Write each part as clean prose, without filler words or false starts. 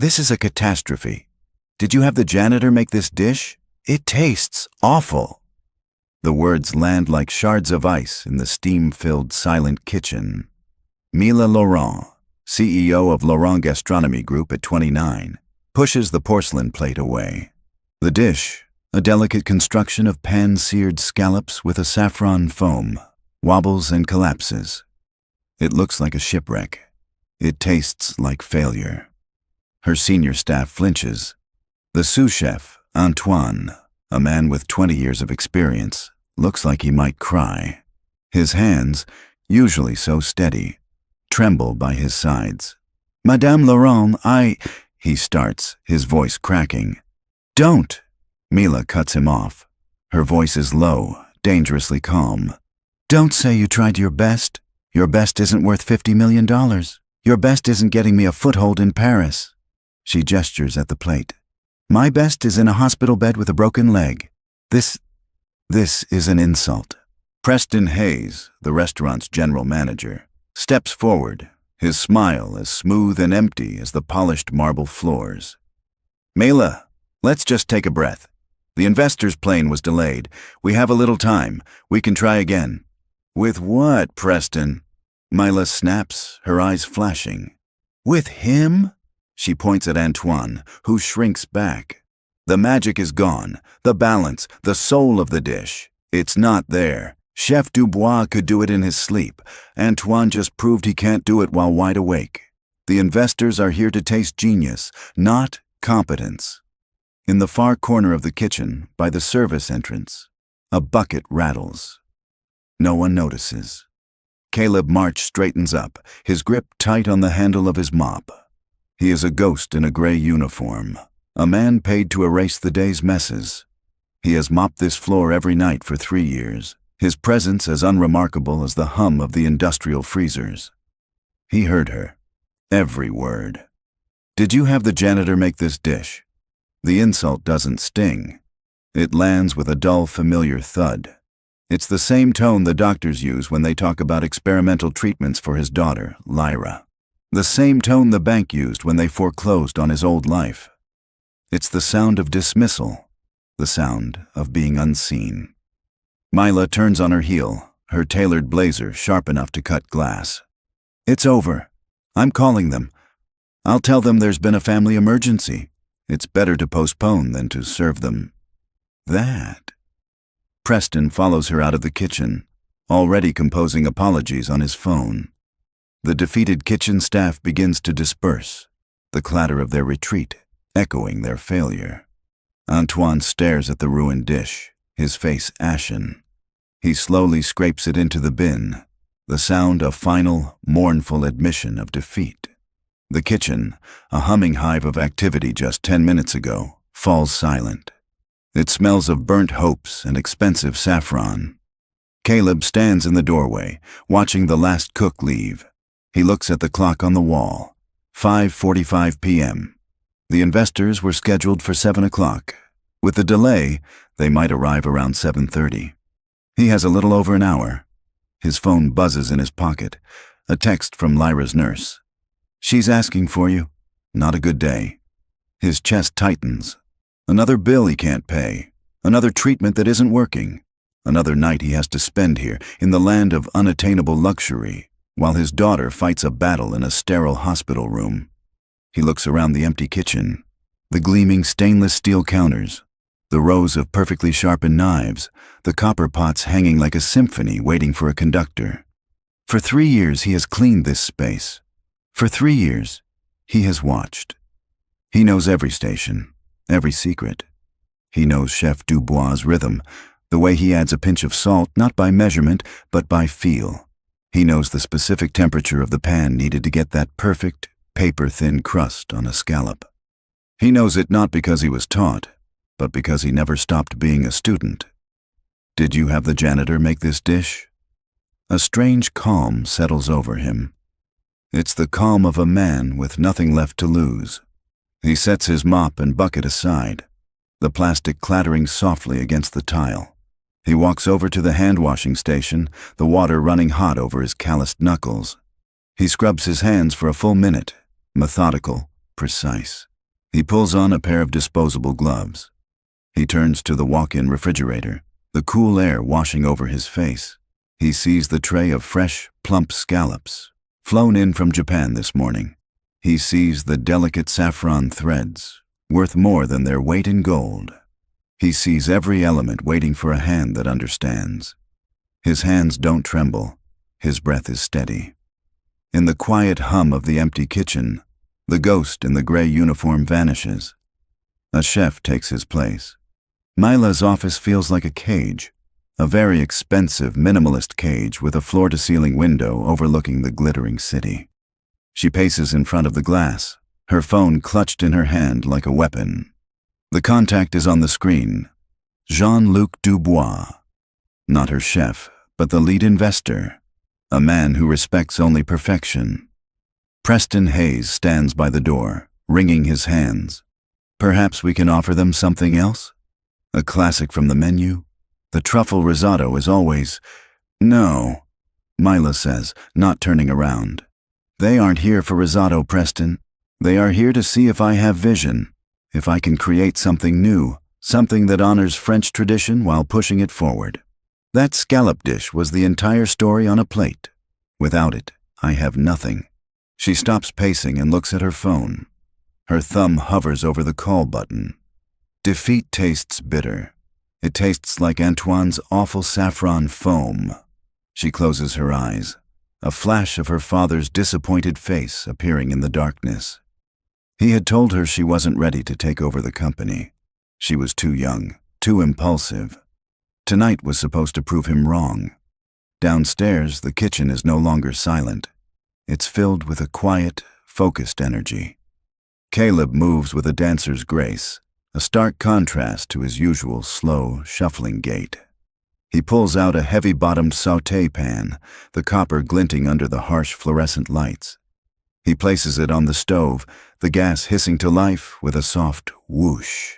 This is a catastrophe. Did you have the janitor make this dish? It tastes awful." The words land like shards of ice in the steam-filled silent kitchen. Mila Laurent, CEO of Laurent Gastronomy Group at 29, pushes the porcelain plate away. The dish, a delicate construction of pan-seared scallops with a saffron foam, wobbles and collapses. It looks like a shipwreck. It tastes like failure. Her senior staff flinches. The sous chef, Antoine, a man with 20 years of experience, looks like he might cry. His hands, usually so steady, tremble by his sides. "Madame Laurent, he starts, his voice cracking. "Don't!" Mila cuts him off. Her voice is low, dangerously calm. "Don't say you tried your best. Your best isn't worth $50 million. Your best isn't getting me a foothold in Paris." She gestures at the plate. "My best is in a hospital bed with a broken leg. This is an insult." Preston Hayes, the restaurant's general manager, steps forward, his smile as smooth and empty as the polished marble floors. "Mila, let's just take a breath. The investor's plane was delayed. We have a little time. We can try again." "With what, Preston?" Mila snaps, her eyes flashing. "With him?" She points at Antoine, who shrinks back. "The magic is gone. The balance, the soul of the dish. It's not there. Chef Dubois could do it in his sleep. Antoine just proved he can't do it while wide awake. The investors are here to taste genius, not competence." In the far corner of the kitchen, by the service entrance, a bucket rattles. No one notices. Caleb March straightens up, his grip tight on the handle of his mop. He is a ghost in a gray uniform, a man paid to erase the day's messes. He has mopped this floor every night for 3 years, his presence as unremarkable as the hum of the industrial freezers. He heard her. Every word. "Did you have the janitor make this dish?" The insult doesn't sting. It lands with a dull, familiar thud. It's the same tone the doctors use when they talk about experimental treatments for his daughter, Lyra. The same tone the bank used when they foreclosed on his old life. It's the sound of dismissal, the sound of being unseen. Mila turns on her heel, her tailored blazer sharp enough to cut glass. "It's over. I'm calling them. I'll tell them there's been a family emergency. It's better to postpone than to serve them that." Preston follows her out of the kitchen, already composing apologies on his phone. The defeated kitchen staff begins to disperse, the clatter of their retreat echoing their failure. Antoine stares at the ruined dish, his face ashen. He slowly scrapes it into the bin, the sound a final, mournful admission of defeat. The kitchen, a humming hive of activity just 10 minutes ago, falls silent. It smells of burnt hopes and expensive saffron. Caleb stands in the doorway, watching the last cook leave. He looks at the clock on the wall. 5:45 p.m. The investors were scheduled for 7 o'clock. With the delay, they might arrive around 7:30. He has a little over an hour. His phone buzzes in his pocket. A text from Lyra's nurse. "She's asking for you. Not a good day." His chest tightens. Another bill he can't pay. Another treatment that isn't working. Another night he has to spend here, in the land of unattainable luxury, while his daughter fights a battle in a sterile hospital room. He looks around the empty kitchen, the gleaming stainless steel counters, the rows of perfectly sharpened knives, the copper pots hanging like a symphony waiting for a conductor. For 3 years he has cleaned this space. For 3 years, he has watched. He knows every station, every secret. He knows Chef Dubois' rhythm, the way he adds a pinch of salt, not by measurement, but by feel. He knows the specific temperature of the pan needed to get that perfect, paper-thin crust on a scallop. He knows it not because he was taught, but because he never stopped being a student. "Did you have the janitor make this dish?" A strange calm settles over him. It's the calm of a man with nothing left to lose. He sets his mop and bucket aside, the plastic clattering softly against the tile. He walks over to the hand-washing station, the water running hot over his calloused knuckles. He scrubs his hands for a full minute, methodical, precise. He pulls on a pair of disposable gloves. He turns to the walk-in refrigerator, the cool air washing over his face. He sees the tray of fresh, plump scallops, flown in from Japan this morning. He sees the delicate saffron threads, worth more than their weight in gold. He sees every element waiting for a hand that understands. His hands don't tremble. His breath is steady. In the quiet hum of the empty kitchen, the ghost in the gray uniform vanishes. A chef takes his place. Mila's office feels like a cage, a very expensive, minimalist cage with a floor-to-ceiling window overlooking the glittering city. She paces in front of the glass, her phone clutched in her hand like a weapon. The contact is on the screen. Jean-Luc Dubois. Not her chef, but the lead investor, a man who respects only perfection. Preston Hayes stands by the door, wringing his hands. Perhaps we can offer them something else? A classic from the menu? The truffle risotto is always... No, Mila says, not turning around. They aren't here for risotto, Preston. They are here to see if I have vision, if I can create something new, something that honors French tradition while pushing it forward. That scallop dish was the entire story on a plate. Without it, I have nothing. She stops pacing and looks at her phone. Her thumb hovers over the call button. Defeat tastes bitter. It tastes like Antoine's awful saffron foam. She closes her eyes, a flash of her father's disappointed face appearing in the darkness. He had told her she wasn't ready to take over the company. She was too young, too impulsive. Tonight was supposed to prove him wrong. Downstairs, the kitchen is no longer silent. It's filled with a quiet, focused energy. Caleb moves with a dancer's grace, a stark contrast to his usual slow, shuffling gait. He pulls out a heavy-bottomed sauté pan, the copper glinting under the harsh fluorescent lights. He places it on the stove, the gas hissing to life with a soft whoosh.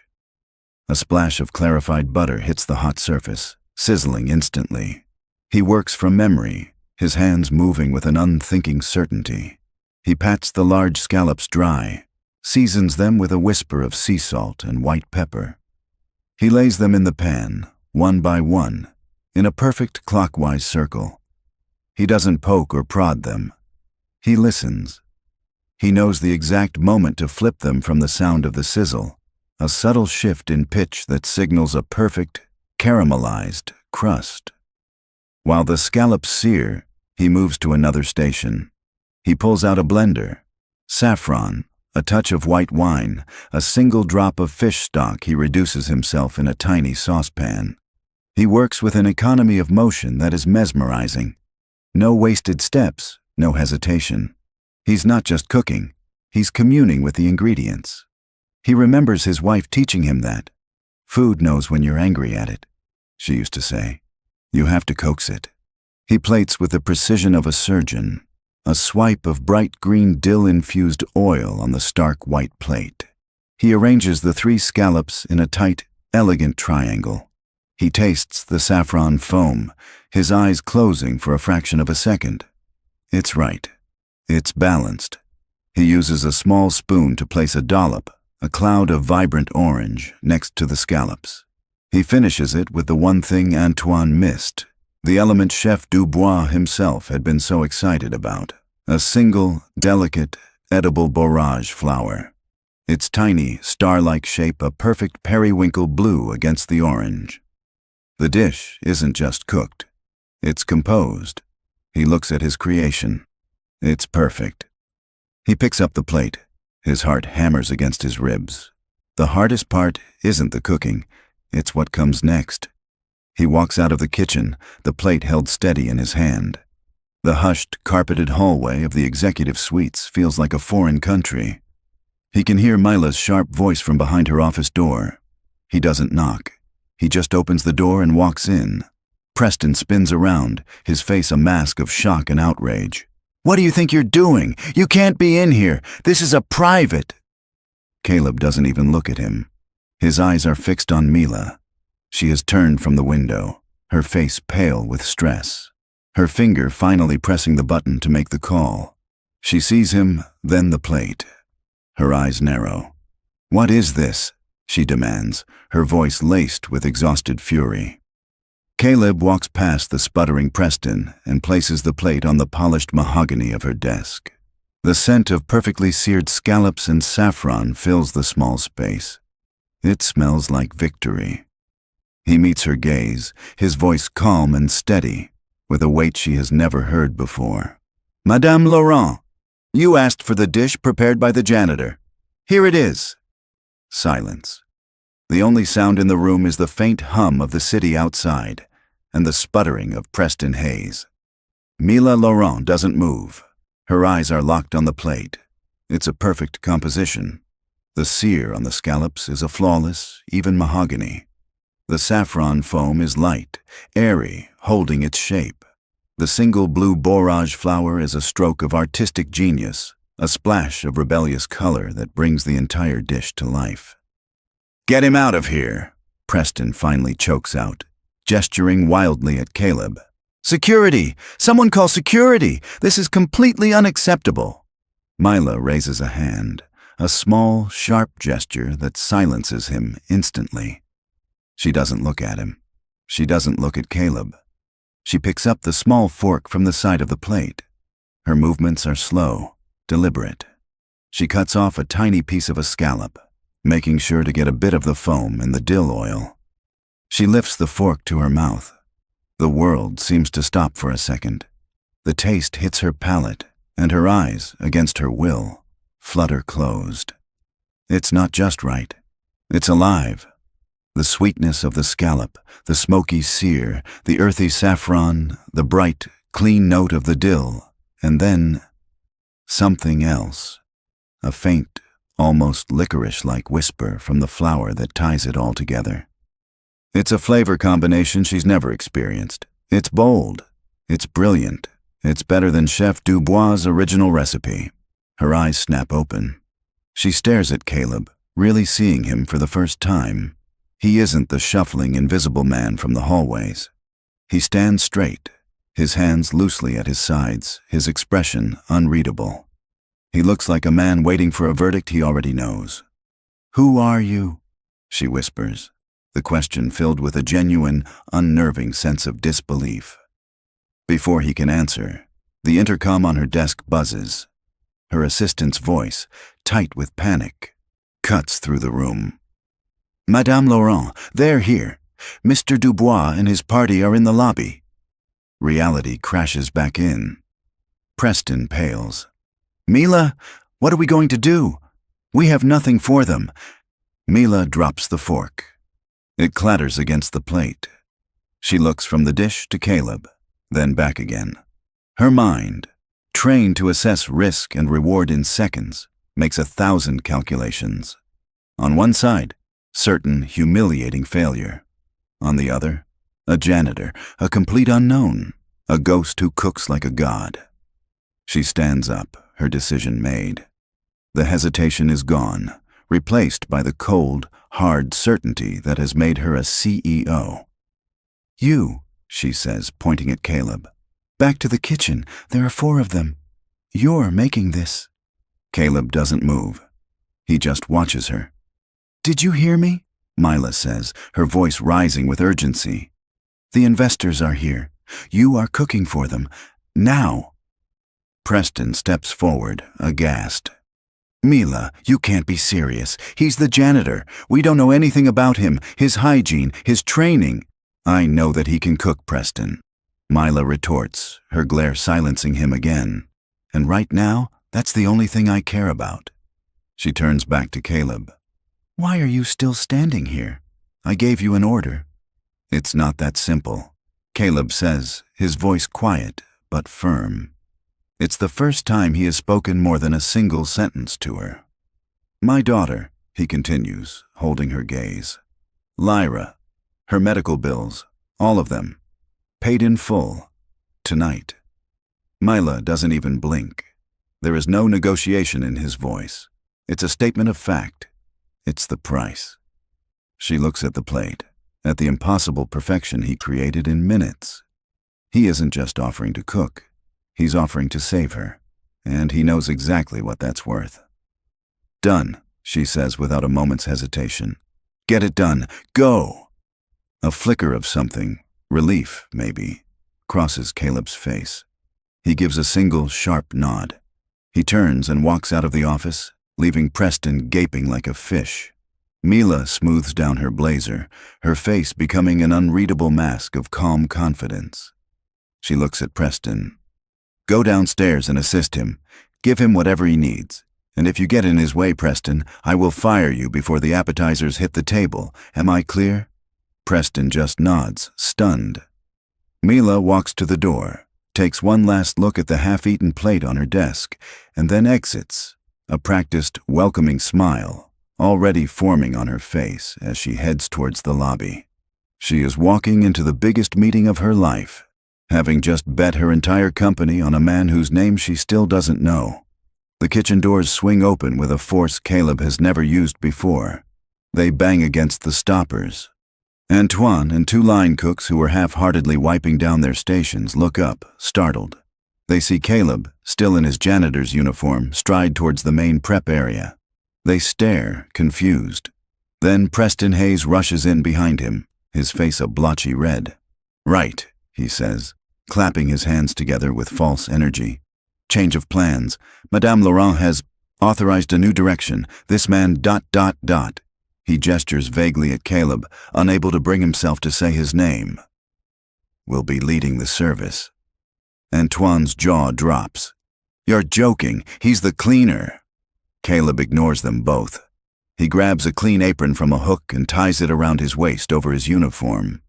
A splash of clarified butter hits the hot surface, sizzling instantly. He works from memory, his hands moving with an unthinking certainty. He pats the large scallops dry, seasons them with a whisper of sea salt and white pepper. He lays them in the pan, one by one, in a perfect clockwise circle. He doesn't poke or prod them. He listens. He knows the exact moment to flip them from the sound of the sizzle, a subtle shift in pitch that signals a perfect, caramelized crust. While the scallops sear, he moves to another station. He pulls out a blender. Saffron, a touch of white wine, a single drop of fish stock. He reduces himself in a tiny saucepan. He works with an economy of motion that is mesmerizing. No wasted steps, no hesitation. He's not just cooking, he's communing with the ingredients. He remembers his wife teaching him that. Food knows when you're angry at it, she used to say. You have to coax it. He plates with the precision of a surgeon, a swipe of bright green dill-infused oil on the stark white plate. He arranges the 3 scallops in a tight, elegant triangle. He tastes the saffron foam, his eyes closing for a fraction of a second. It's right. It's balanced. He uses a small spoon to place a dollop, a cloud of vibrant orange, next to the scallops. He finishes it with the one thing Antoine missed, the element Chef Dubois himself had been so excited about, a single, delicate, edible borage flower. Its tiny, star-like shape a perfect periwinkle blue against the orange. The dish isn't just cooked. It's composed. He looks at his creation. It's perfect. He picks up the plate. His heart hammers against his ribs. The hardest part isn't the cooking. It's what comes next. He walks out of the kitchen, the plate held steady in his hand. The hushed, carpeted hallway of the executive suites feels like a foreign country. He can hear Mila's sharp voice from behind her office door. He doesn't knock. He just opens the door and walks in. Preston spins around, his face a mask of shock and outrage. "What do you think you're doing? You can't be in here. This is a private." Caleb doesn't even look at him. His eyes are fixed on Mila. She has turned from the window, her face pale with stress, her finger finally pressing the button to make the call. She sees him, then the plate. Her eyes narrow. "What is this?" she demands, her voice laced with exhausted fury. Caleb walks past the sputtering Preston and places the plate on the polished mahogany of her desk. The scent of perfectly seared scallops and saffron fills the small space. It smells like victory. He meets her gaze, his voice calm and steady, with a weight she has never heard before. "Madame Laurent, you asked for the dish prepared by the janitor. Here it is." Silence. The only sound in the room is the faint hum of the city outside and the sputtering of Preston Hayes. Mila Laurent doesn't move. Her eyes are locked on the plate. It's a perfect composition. The sear on the scallops is a flawless, even mahogany. The saffron foam is light, airy, holding its shape. The single blue borage flower is a stroke of artistic genius, a splash of rebellious color that brings the entire dish to life. "Get him out of here," Preston finally chokes out, gesturing wildly at Caleb. "Security! Someone call security! This is completely unacceptable." Mila raises a hand, a small, sharp gesture that silences him instantly. She doesn't look at him. She doesn't look at Caleb. She picks up the small fork from the side of the plate. Her movements are slow, deliberate. She cuts off a tiny piece of a scallop, making sure to get a bit of the foam and the dill oil. She lifts the fork to her mouth. The world seems to stop for a second. The taste hits her palate, and her eyes, against her will, flutter closed. It's not just right. It's alive. The sweetness of the scallop, the smoky sear, the earthy saffron, the bright, clean note of the dill, and then something else. A faint, almost licorice-like whisper from the flower that ties it all together. It's a flavor combination she's never experienced. It's bold. It's brilliant. It's better than Chef Dubois' original recipe. Her eyes snap open. She stares at Caleb, really seeing him for the first time. He isn't the shuffling, invisible man from the hallways. He stands straight, his hands loosely at his sides, his expression unreadable. He looks like a man waiting for a verdict he already knows. "Who are you?" she whispers, the question filled with a genuine, unnerving sense of disbelief. Before he can answer, the intercom on her desk buzzes. Her assistant's voice, tight with panic, cuts through the room. "Madame Laurent, they're here. Mr. Dubois and his party are in the lobby." Reality crashes back in. Preston pales. "Mila, what are we going to do? We have nothing for them." Mila drops the fork. It clatters against the plate. She looks from the dish to Caleb, then back again. Her mind, trained to assess risk and reward in seconds, makes 1,000 calculations. On one side, certain, humiliating failure. On the other, a janitor, a complete unknown, a ghost who cooks like a god. She stands up, her decision made. The hesitation is gone, replaced by the cold, hard certainty that has made her a CEO. "You," she says, pointing at Caleb. "Back to the kitchen. There are 4 of them. You're making this." Caleb doesn't move. He just watches her. "Did you hear me?" Mila says, her voice rising with urgency. "The investors are here. You are cooking for them. Now." Preston steps forward, aghast. "Mila, you can't be serious. He's the janitor. We don't know anything about him, his hygiene, his training." "I know that he can cook, Preston," Mila retorts, her glare silencing him again. "And right now, that's the only thing I care about." She turns back to Caleb. "Why are you still standing here? I gave you an order." "It's not that simple," Caleb says, his voice quiet but firm. It's the first time he has spoken more than a single sentence to her. "My daughter," he continues, holding her gaze. "Lyra, her medical bills, all of them, paid in full, tonight." Mila doesn't even blink. There is no negotiation in his voice. It's a statement of fact. It's the price. She looks at the plate, at the impossible perfection he created in minutes. He isn't just offering to cook. He's offering to save her, and he knows exactly what that's worth. "Done," she says without a moment's hesitation. Get it done. Go! A flicker of something, relief maybe, crosses Caleb's face. He gives a single sharp nod. He turns and walks out of the office, leaving Preston gaping like a fish. Mila smooths down her blazer, her face becoming an unreadable mask of calm confidence. She looks at Preston. Go downstairs and assist him. Give him whatever he needs. And if you get in his way, Preston, I will fire you before the appetizers hit the table. Am I clear? Preston just nods, stunned. Mila walks to the door, takes one last look at the half-eaten plate on her desk, and then exits, a practiced, welcoming smile already forming on her face as she heads towards the lobby. She is walking into the biggest meeting of her life, having just bet her entire company on a man whose name she still doesn't know. The kitchen doors swing open with a force Caleb has never used before. They bang against the stoppers. Antoine and two line cooks who were half-heartedly wiping down their stations look up, startled. They see Caleb, still in his janitor's uniform, stride towards the main prep area. They stare, confused. Then Preston Hayes rushes in behind him, his face a blotchy red. Right, he says, clapping his hands together with false energy. Change of plans. Madame Laurent has authorized a new direction. This man ... He gestures vaguely at Caleb, unable to bring himself to say his name. Will be leading the service. Antoine's jaw drops. You're joking. He's the cleaner. Caleb ignores them both. He grabs a clean apron from a hook and ties it around his waist over his uniform.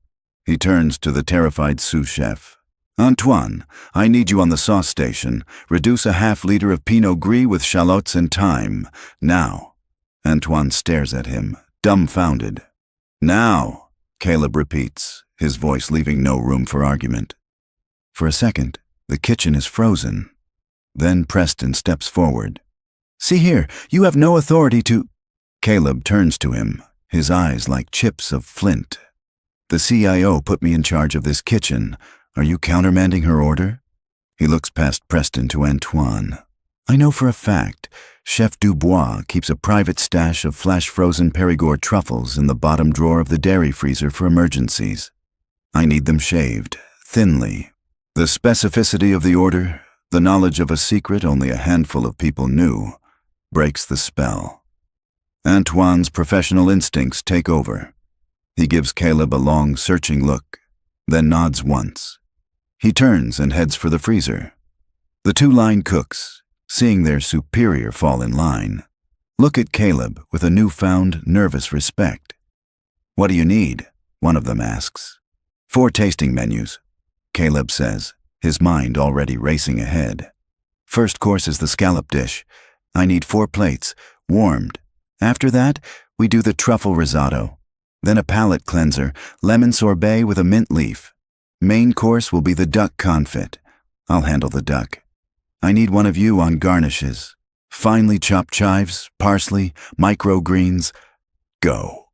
He turns to the terrified sous chef. Antoine, I need you on the sauce station. Reduce a half-liter of Pinot Gris with shallots and thyme. Now. Antoine stares at him, dumbfounded. Now, Caleb repeats, his voice leaving no room for argument. For a second, the kitchen is frozen. Then Preston steps forward. See here, you have no authority to... Caleb turns to him, his eyes like chips of flint. The CIO put me in charge of this kitchen. Are you countermanding her order? He looks past Preston to Antoine. I know for a fact, Chef Dubois keeps a private stash of flash-frozen Périgord truffles in the bottom drawer of the dairy freezer for emergencies. I need them shaved, thinly. The specificity of the order, the knowledge of a secret only a handful of people knew, breaks the spell. Antoine's professional instincts take over. He gives Caleb a long, searching look, then nods once. He turns and heads for the freezer. The two line cooks, seeing their superior fall in line, look at Caleb with a newfound, nervous respect. What do you need? One of them asks. 4 tasting menus, Caleb says, his mind already racing ahead. First course is the scallop dish. I need 4 plates, warmed. After that, we do the truffle risotto. Then a palate cleanser, lemon sorbet with a mint leaf. Main course will be the duck confit. I'll handle the duck. I need one of you on garnishes. Finely chopped chives, parsley, microgreens. Go.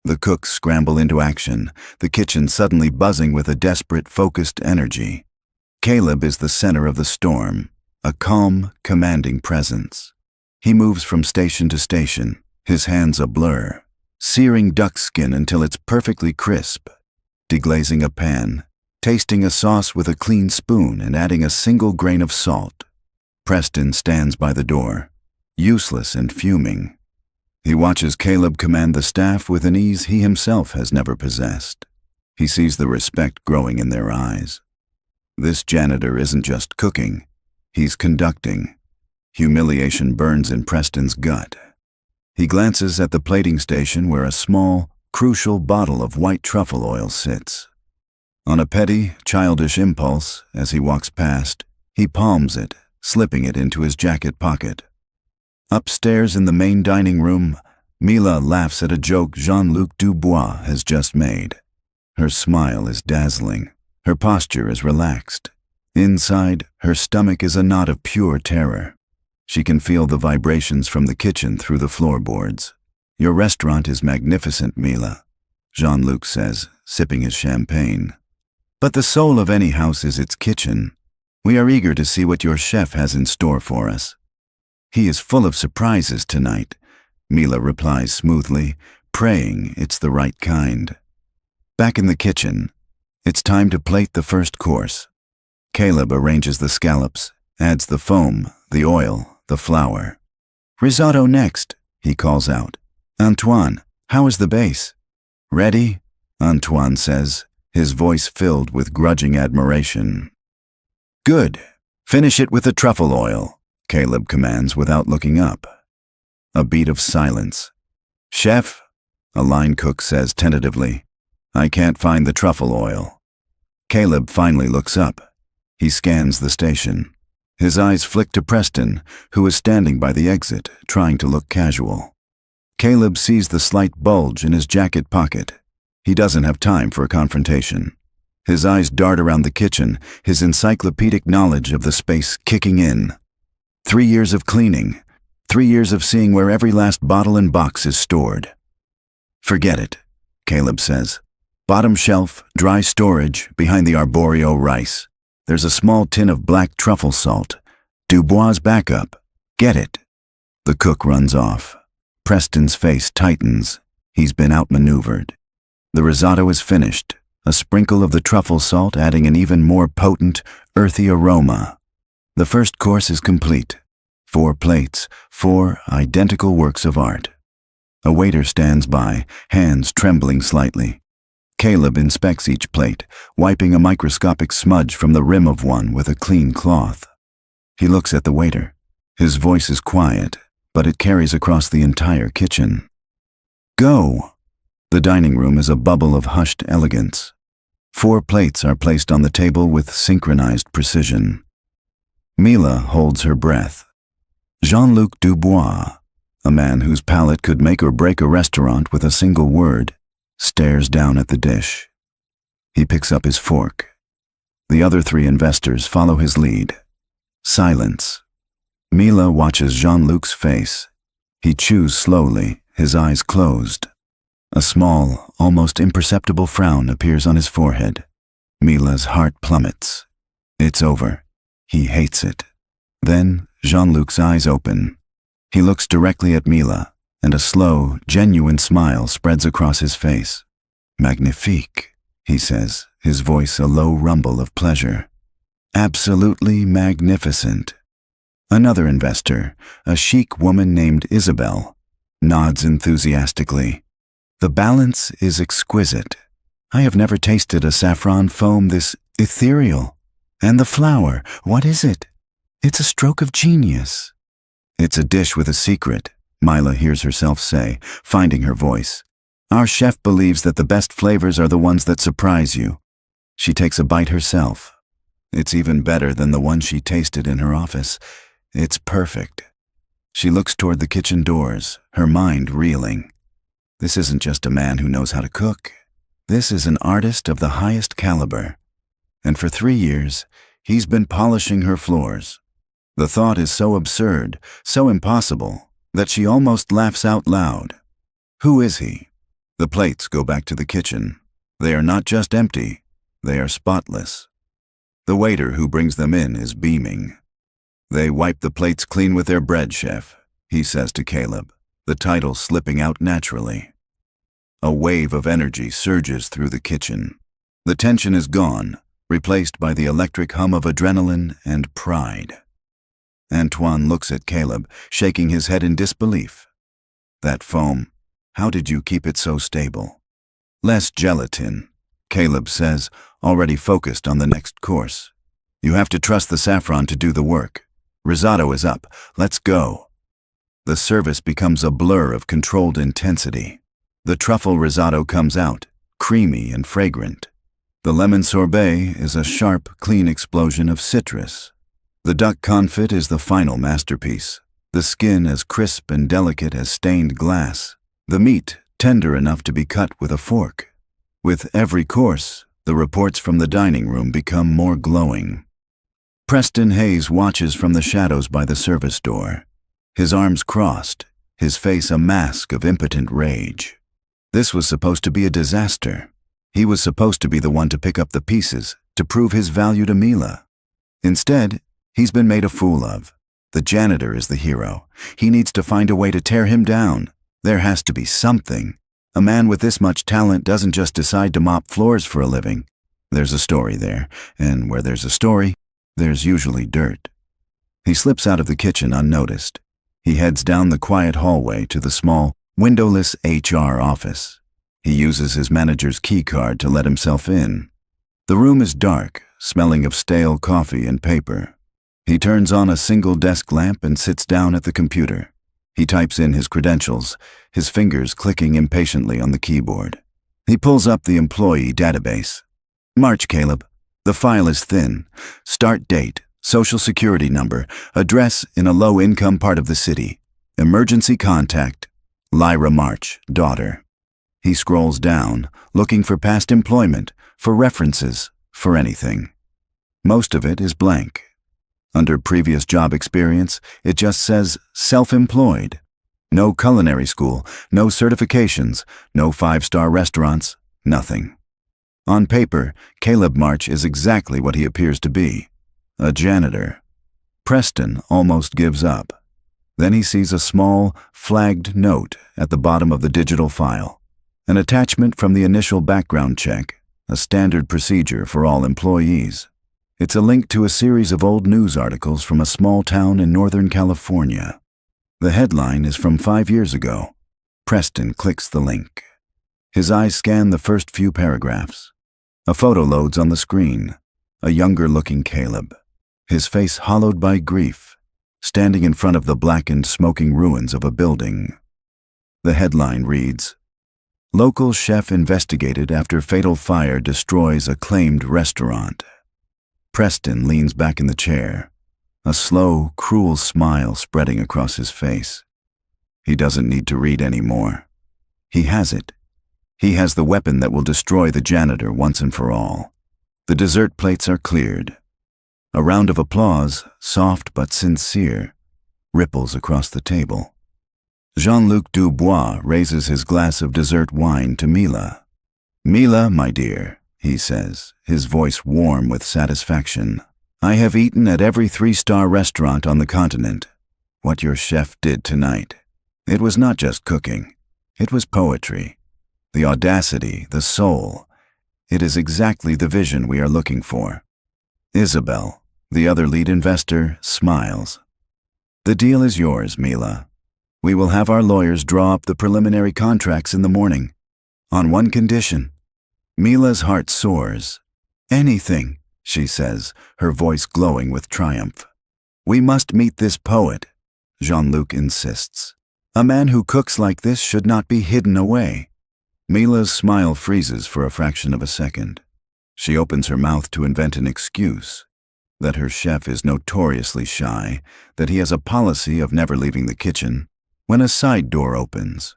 The cooks scramble into action, the kitchen suddenly buzzing with a desperate, focused energy. Caleb is the center of the storm, a calm, commanding presence. He moves from station to station, his hands a blur, searing duck skin until it's perfectly crisp, deglazing a pan, tasting a sauce with a clean spoon and adding a single grain of salt. Preston stands by the door, useless and fuming. He watches Caleb command the staff with an ease he himself has never possessed. He sees the respect growing in their eyes. This janitor isn't just cooking, he's conducting. Humiliation burns in Preston's gut. He glances at the plating station where a small, crucial bottle of white truffle oil sits. On a petty, childish impulse, as he walks past, he palms it, slipping it into his jacket pocket. Upstairs in the main dining room, Mila laughs at a joke Jean-Luc Dubois has just made. Her smile is dazzling. Her posture is relaxed. Inside, her stomach is a knot of pure terror. She can feel the vibrations from the kitchen through the floorboards. Your restaurant is magnificent, Mila, Jean-Luc says, sipping his champagne. But the soul of any house is its kitchen. We are eager to see what your chef has in store for us. He is full of surprises tonight. Mila replies smoothly, praying it's the right kind. Back in the kitchen, it's time to plate the first course. Caleb arranges the scallops, adds the foam, the oil, the flour. "Risotto next," he calls out. "Antoine, how is the base?" "Ready?" Antoine says, his voice filled with grudging admiration. "Good. Finish it with the truffle oil," Caleb commands without looking up. A beat of silence. "Chef," a line cook says tentatively, "I can't find the truffle oil." Caleb finally looks up. He scans the station. His eyes flick to Preston, who is standing by the exit, trying to look casual. Caleb sees the slight bulge in his jacket pocket. He doesn't have time for a confrontation. His eyes dart around the kitchen, his encyclopedic knowledge of the space kicking in. 3 years of cleaning. 3 years of seeing where every last bottle and box is stored. "Forget it," Caleb says. "Bottom shelf, dry storage, behind the arboreal rice. There's a small tin of black truffle salt. Dubois' backup. Get it." The cook runs off. Preston's face tightens. He's been outmaneuvered. The risotto is finished, a sprinkle of the truffle salt adding an even more potent, earthy aroma. The first course is complete. 4 plates, 4 identical works of art. A waiter stands by, hands trembling slightly. Caleb inspects each plate, wiping a microscopic smudge from the rim of one with a clean cloth. He looks at the waiter. His voice is quiet, but it carries across the entire kitchen. "Go!" The dining room is a bubble of hushed elegance. 4 plates are placed on the table with synchronized precision. Mila holds her breath. Jean-Luc Dubois, a man whose palate could make or break a restaurant with a single word, stares down at the dish. He picks up his fork. The other 3 investors follow his lead. Silence. Mila watches Jean-Luc's face. He chews slowly, his eyes closed. A small, almost imperceptible frown appears on his forehead. Mila's heart plummets. It's over. He hates it. Then Jean-Luc's eyes open. He looks directly at Mila, and a slow, genuine smile spreads across his face. "Magnifique," he says, his voice a low rumble of pleasure. "Absolutely magnificent." Another investor, a chic woman named Isabel, nods enthusiastically. "The balance is exquisite. I have never tasted a saffron foam this ethereal. And the flour, what is it? It's a stroke of genius." "It's a dish with a secret," Mila hears herself say, finding her voice. "Our chef believes that the best flavors are the ones that surprise you." She takes a bite herself. It's even better than the one she tasted in her office. It's perfect. She looks toward the kitchen doors, her mind reeling. This isn't just a man who knows how to cook. This is an artist of the highest caliber. And for 3 years, he's been polishing her floors. The thought is so absurd, so impossible, that she almost laughs out loud. Who is he? The plates go back to the kitchen. They are not just empty, they are spotless. The waiter who brings them in is beaming. "They wipe the plates clean with their bread, chef," he says to Caleb, the title slipping out naturally. A wave of energy surges through the kitchen. The tension is gone, replaced by the electric hum of adrenaline and pride. Antoine looks at Caleb, shaking his head in disbelief. "That foam, how did you keep it so stable?" "Less gelatin," Caleb says, already focused on the next course. "You have to trust the saffron to do the work. Risotto is up. Let's go." The service becomes a blur of controlled intensity. The truffle risotto comes out, creamy and fragrant. The lemon sorbet is a sharp, clean explosion of citrus. The duck confit is the final masterpiece, the skin as crisp and delicate as stained glass, the meat tender enough to be cut with a fork. With every course, the reports from the dining room become more glowing. Preston Hayes watches from the shadows by the service door, his arms crossed, his face a mask of impotent rage. This was supposed to be a disaster. He was supposed to be the one to pick up the pieces, to prove his value to Mila. Instead, he's been made a fool of. The janitor is the hero. He needs to find a way to tear him down, There has to be something. A man with this much talent doesn't just decide to mop floors for a living. There's a story there, and where there's a story, there's usually dirt. He slips out of the kitchen unnoticed. He heads down the quiet hallway to the small, windowless HR office. He uses his manager's key card to let himself in. The room is dark, smelling of stale coffee and paper. He turns on a single desk lamp and sits down at the computer. He types in his credentials, his fingers clicking impatiently on the keyboard. He pulls up the employee database. March, Caleb. The file is thin. Start date, social security number, address in a low-income part of the city. Emergency contact, Lyra March, daughter. He scrolls down, looking for past employment, for references, for anything. Most of it is blank. Under previous job experience, it just says self-employed. No culinary school, no certifications, no 5-star restaurants, nothing. On paper, Caleb March is exactly what he appears to be, a janitor. Preston almost gives up. Then he sees a small, flagged note at the bottom of the digital file, an attachment from the initial background check, a standard procedure for all employees. It's a link to a series of old news articles from a small town in Northern California. The headline is from 5 years ago. Preston clicks the link. His eyes scan the first few paragraphs. A photo loads on the screen. A younger-looking Caleb, his face hollowed by grief, standing in front of the blackened, smoking ruins of a building. The headline reads, "Local chef investigated after fatal fire destroys acclaimed restaurant." Preston leans back in the chair, a slow, cruel smile spreading across his face. He doesn't need to read anymore. He has it. He has the weapon that will destroy the janitor once and for all. The dessert plates are cleared. A round of applause, soft but sincere, ripples across the table. Jean-Luc Dubois raises his glass of dessert wine to Mila. "Mila, my dear," he says, his voice warm with satisfaction. "I have eaten at every 3-star restaurant on the continent. What your chef did tonight. It was not just cooking. It was poetry. The audacity, the soul. It is exactly the vision we are looking for." Isabel, the other lead investor, smiles. "The deal is yours, Mila. We will have our lawyers draw up the preliminary contracts in the morning. On one condition." Mila's heart soars. "Anything," she says, her voice glowing with triumph. "We must meet this poet," Jean-Luc insists. "A man who cooks like this should not be hidden away." Mila's smile freezes for a fraction of a second. She opens her mouth to invent an excuse, that her chef is notoriously shy, that he has a policy of never leaving the kitchen, when a side door opens.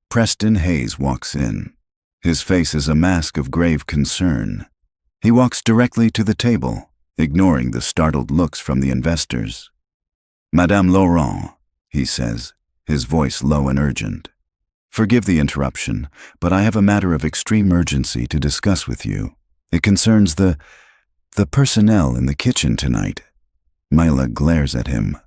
Preston Hayes walks in. His face is a mask of grave concern. He walks directly to the table, ignoring the startled looks from the investors. "Madame Laurent," he says, his voice low and urgent. "Forgive the interruption, but I have a matter of extreme urgency to discuss with you. It concerns the personnel in the kitchen tonight." Mila glares at him.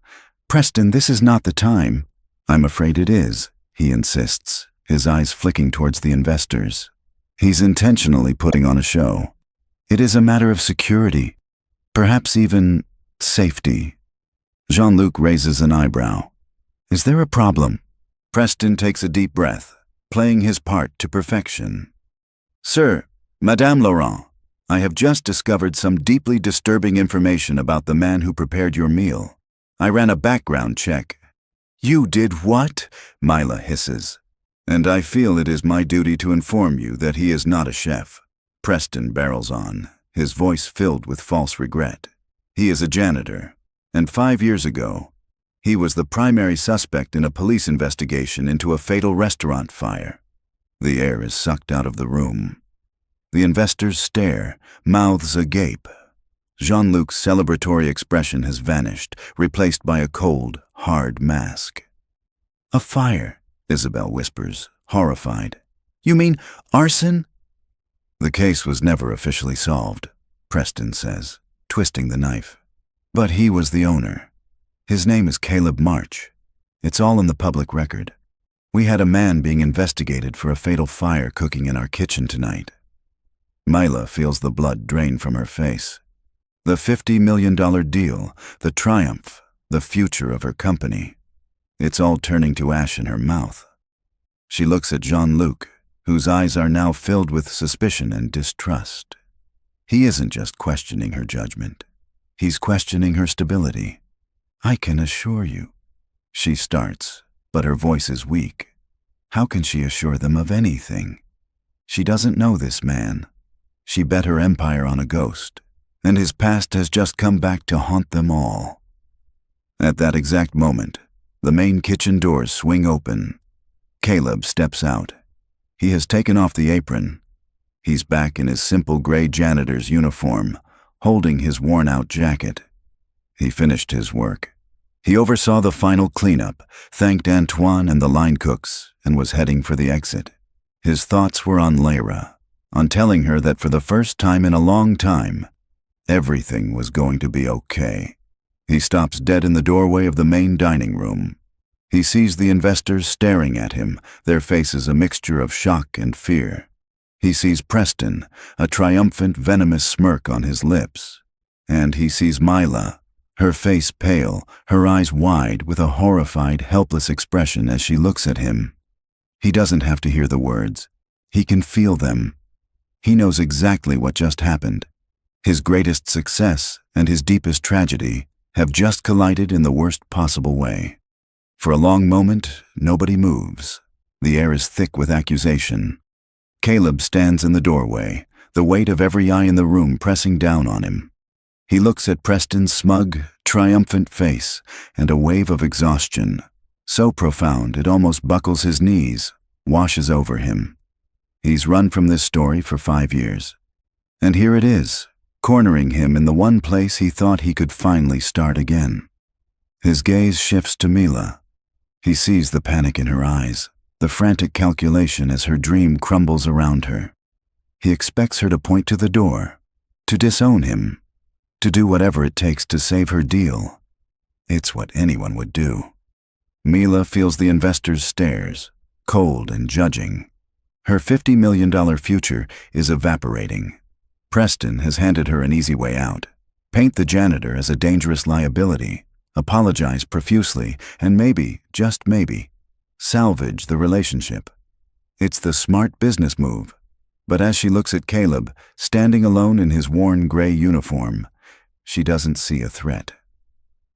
"Preston, this is not the time." "I'm afraid it is," he insists, his eyes flicking towards the investors. He's intentionally putting on a show. "It is a matter of security, perhaps even safety." Jean-Luc raises an eyebrow. "Is there a problem?" Preston takes a deep breath, playing his part to perfection. "Sir, Madame Laurent, I have just discovered some deeply disturbing information about the man who prepared your meal. I ran a background check." "You did what?" Mila hisses. "And I feel it is my duty to inform you that he is not a chef." Preston barrels on, his voice filled with false regret. "He is a janitor, and 5 years ago, he was the primary suspect in a police investigation into a fatal restaurant fire." The air is sucked out of the room. The investors stare, mouths agape. Jean-Luc's celebratory expression has vanished, replaced by a cold, hard mask. "A fire," Isabel whispers, horrified. "You mean arson?" "The case was never officially solved," Preston says, twisting the knife. "But he was the owner. His name is Caleb March. It's all in the public record. We had a man being investigated for a fatal fire cooking in our kitchen tonight. Mila feels the blood drain from her face. The $50 million deal, the triumph, the future of her company. It's all turning to ash in her mouth. She looks at Jean-Luc, whose eyes are now filled with suspicion and distrust. He isn't just questioning her judgment. He's questioning her stability. "I can assure you," she starts, but her voice is weak. How can she assure them of anything? She doesn't know this man. She bet her empire on a ghost, and his past has just come back to haunt them all. At that exact moment, the main kitchen doors swing open. Caleb steps out. He has taken off the apron. He's back in his simple gray janitor's uniform, holding his worn-out jacket. He finished his work. He oversaw the final cleanup, thanked Antoine and the line cooks, and was heading for the exit. His thoughts were on Lyra, on telling her that for the first time in a long time, everything was going to be okay. He stops dead in the doorway of the main dining room. He sees the investors staring at him, their faces a mixture of shock and fear. He sees Preston, a triumphant, venomous smirk on his lips. And he sees Mila, her face pale, her eyes wide with a horrified, helpless expression as she looks at him. He doesn't have to hear the words. He can feel them. He knows exactly what just happened. His greatest success and his deepest tragedy have just collided in the worst possible way. For a long moment, nobody moves. The air is thick with accusation. Caleb stands in the doorway, the weight of every eye in the room pressing down on him. He looks at Preston's smug, triumphant face, and a wave of exhaustion, so profound it almost buckles his knees, washes over him. He's run from this story for 5 years. And here it is, cornering him in the one place he thought he could finally start again. His gaze shifts to Mila. He sees the panic in her eyes, the frantic calculation as her dream crumbles around her. He expects her to point to the door, to disown him, to do whatever it takes to save her deal. It's what anyone would do. Mila feels the investor's stares, cold and judging. Her $50 million future is evaporating. Preston has handed her an easy way out. Paint the janitor as a dangerous liability, apologize profusely, and maybe, just maybe, salvage the relationship. It's the smart business move. But as she looks at Caleb, standing alone in his worn gray uniform, she doesn't see a threat.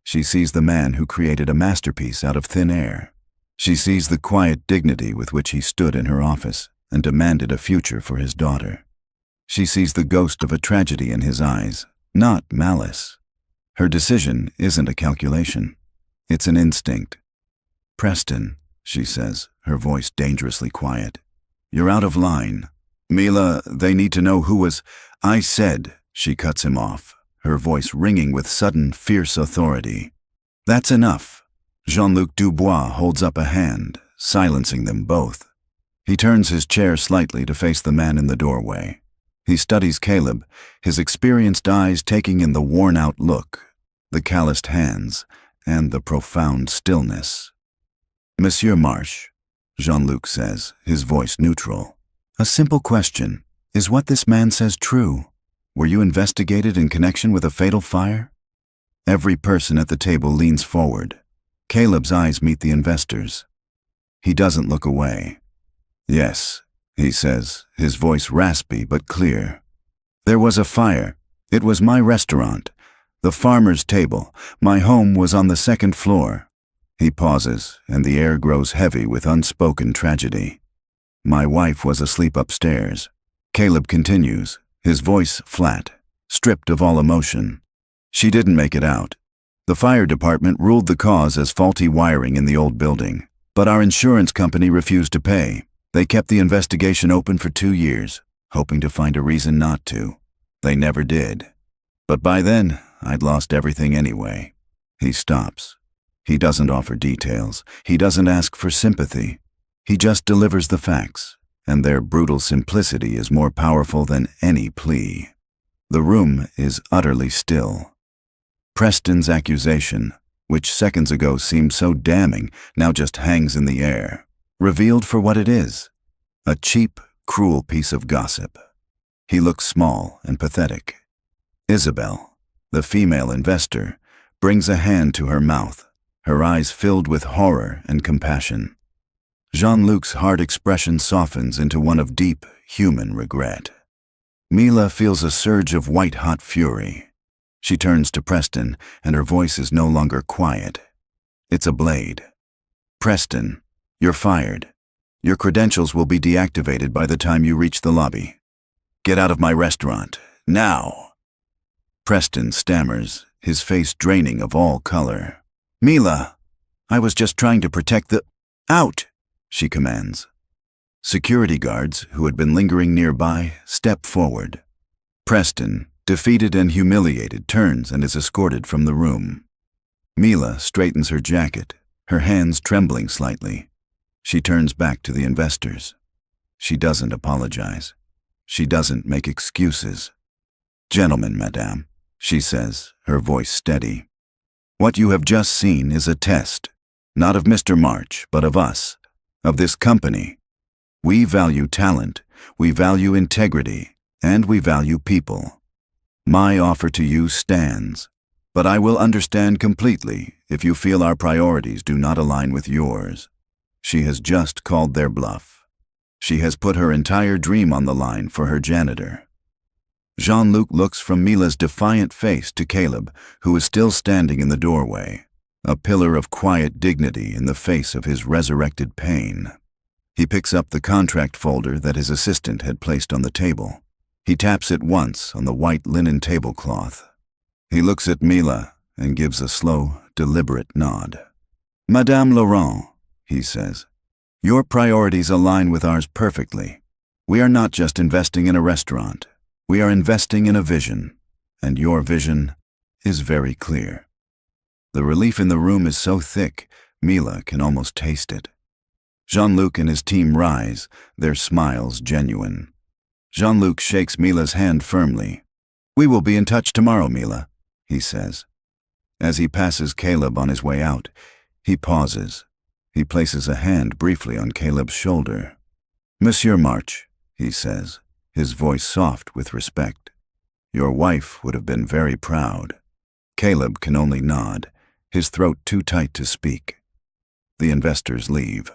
She sees the man who created a masterpiece out of thin air. She sees the quiet dignity with which he stood in her office and demanded a future for his daughter. She sees the ghost of a tragedy in his eyes, not malice. Her decision isn't a calculation. It's an instinct. "Preston," she says, her voice dangerously quiet. "You're out of line. Mila, they need to know who was—" "I said," she cuts him off, her voice ringing with sudden, fierce authority. "That's enough." Jean-Luc Dubois holds up a hand, silencing them both. He turns his chair slightly to face the man in the doorway. He studies Caleb, his experienced eyes taking in the worn-out look, the calloused hands, and the profound stillness. "Monsieur Marsh," Jean-Luc says, his voice neutral. "A simple question. Is what this man says true? Were you investigated in connection with a fatal fire?" Every person at the table leans forward. Caleb's eyes meet the investors'. He doesn't look away. "Yes," he says, his voice raspy but clear. "There was a fire. It was my restaurant, the farmer's table. My home was on the 2nd floor. He pauses, and the air grows heavy with unspoken tragedy. "My wife was asleep upstairs." Caleb continues, his voice flat, stripped of all emotion. "She didn't make it out. The fire department ruled the cause as faulty wiring in the old building, but our insurance company refused to pay. They kept the investigation open for 2 years, hoping to find a reason not to. They never did. But by then, I'd lost everything anyway." He stops. He doesn't offer details. He doesn't ask for sympathy. He just delivers the facts, and their brutal simplicity is more powerful than any plea. The room is utterly still. Preston's accusation, which seconds ago seemed so damning, now just hangs in the air. revealed for what it is, a cheap, cruel piece of gossip. He looks small and pathetic. Isabel, the female investor, brings a hand to her mouth, her eyes filled with horror and compassion. Jean-Luc's hard expression softens into one of deep, human regret. Mila feels a surge of white-hot fury. She turns to Preston, and her voice is no longer quiet. It's a blade. "Preston, you're fired. Your credentials will be deactivated by the time you reach the lobby. Get out of my restaurant, now." Preston stammers, his face draining of all color. "Mila, I was just trying to protect the—" "Out!" she commands. Security guards, who had been lingering nearby, step forward. Preston, defeated and humiliated, turns and is escorted from the room. Mila straightens her jacket, her hands trembling slightly. She turns back to the investors. She doesn't apologize. She doesn't make excuses. "Gentlemen, madame," she says, her voice steady. "What you have just seen is a test, not of Mr. March, but of us, of this company. We value talent, we value integrity, and we value people. My offer to you stands, but I will understand completely if you feel our priorities do not align with yours." She has just called their bluff. She has put her entire dream on the line for her janitor. Jean-Luc looks from Mila's defiant face to Caleb, who is still standing in the doorway, a pillar of quiet dignity in the face of his resurrected pain. He picks up the contract folder that his assistant had placed on the table. He taps it once on the white linen tablecloth. He looks at Mila and gives a slow, deliberate nod. "Madame Laurent," he says, "your priorities align with ours perfectly. We are not just investing in a restaurant. We are investing in a vision, and your vision is very clear." The relief in the room is so thick, Mila can almost taste it. Jean-Luc and his team rise, their smiles genuine. Jean-Luc shakes Mila's hand firmly. "We will be in touch tomorrow, Mila," he says. As he passes Caleb on his way out, he pauses. He places a hand briefly on Caleb's shoulder. "Monsieur March," he says, his voice soft with respect. "Your wife would have been very proud." Caleb can only nod, his throat too tight to speak. The investors leave.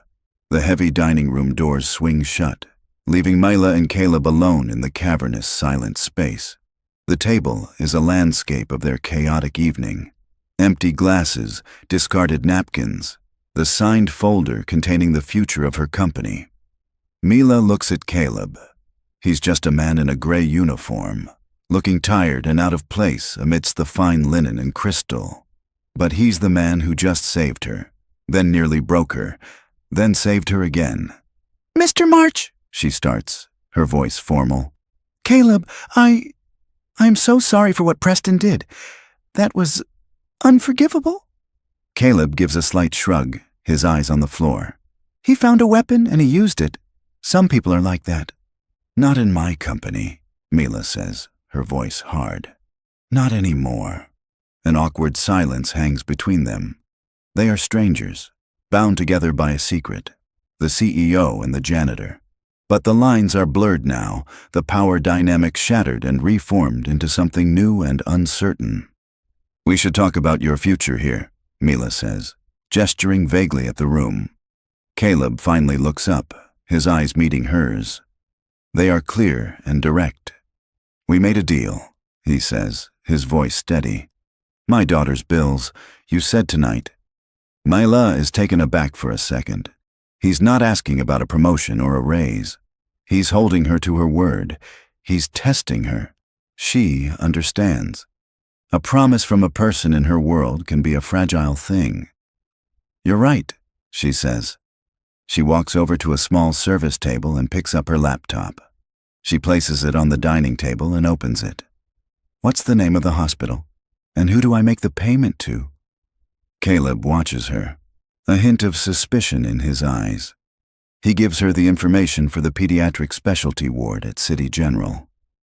The heavy dining room doors swing shut, leaving Mila and Caleb alone in the cavernous, silent space. The table is a landscape of their chaotic evening. Empty glasses, discarded napkins, the signed folder containing the future of her company. Mila looks at Caleb. He's just a man in a gray uniform, looking tired and out of place amidst the fine linen and crystal. But he's the man who just saved her, then nearly broke her, then saved her again. "Mr. March," she starts, her voice formal. "Caleb, I'm so sorry for what Preston did. That was unforgivable." Caleb gives a slight shrug, his eyes on the floor. "He found a weapon and he used it. Some people are like that." "Not in my company," Mila says, her voice hard. "Not anymore." An awkward silence hangs between them. They are strangers, bound together by a secret, the CEO and the janitor. But the lines are blurred now, the power dynamic shattered and reformed into something new and uncertain. "We should talk about your future here," Mila says, gesturing vaguely at the room. Caleb finally looks up, his eyes meeting hers. They are clear and direct. "We made a deal," he says, his voice steady. "My daughter's bills, you said tonight." Mila is taken aback for a second. He's not asking about a promotion or a raise. He's holding her to her word. He's testing her. She understands. A promise from a person in her world can be a fragile thing. "You're right," she says. She walks over to a small service table and picks up her laptop. She places it on the dining table and opens it. "What's the name of the hospital? And who do I make the payment to?" Caleb watches her, a hint of suspicion in his eyes. He gives her the information for the pediatric specialty ward at City General.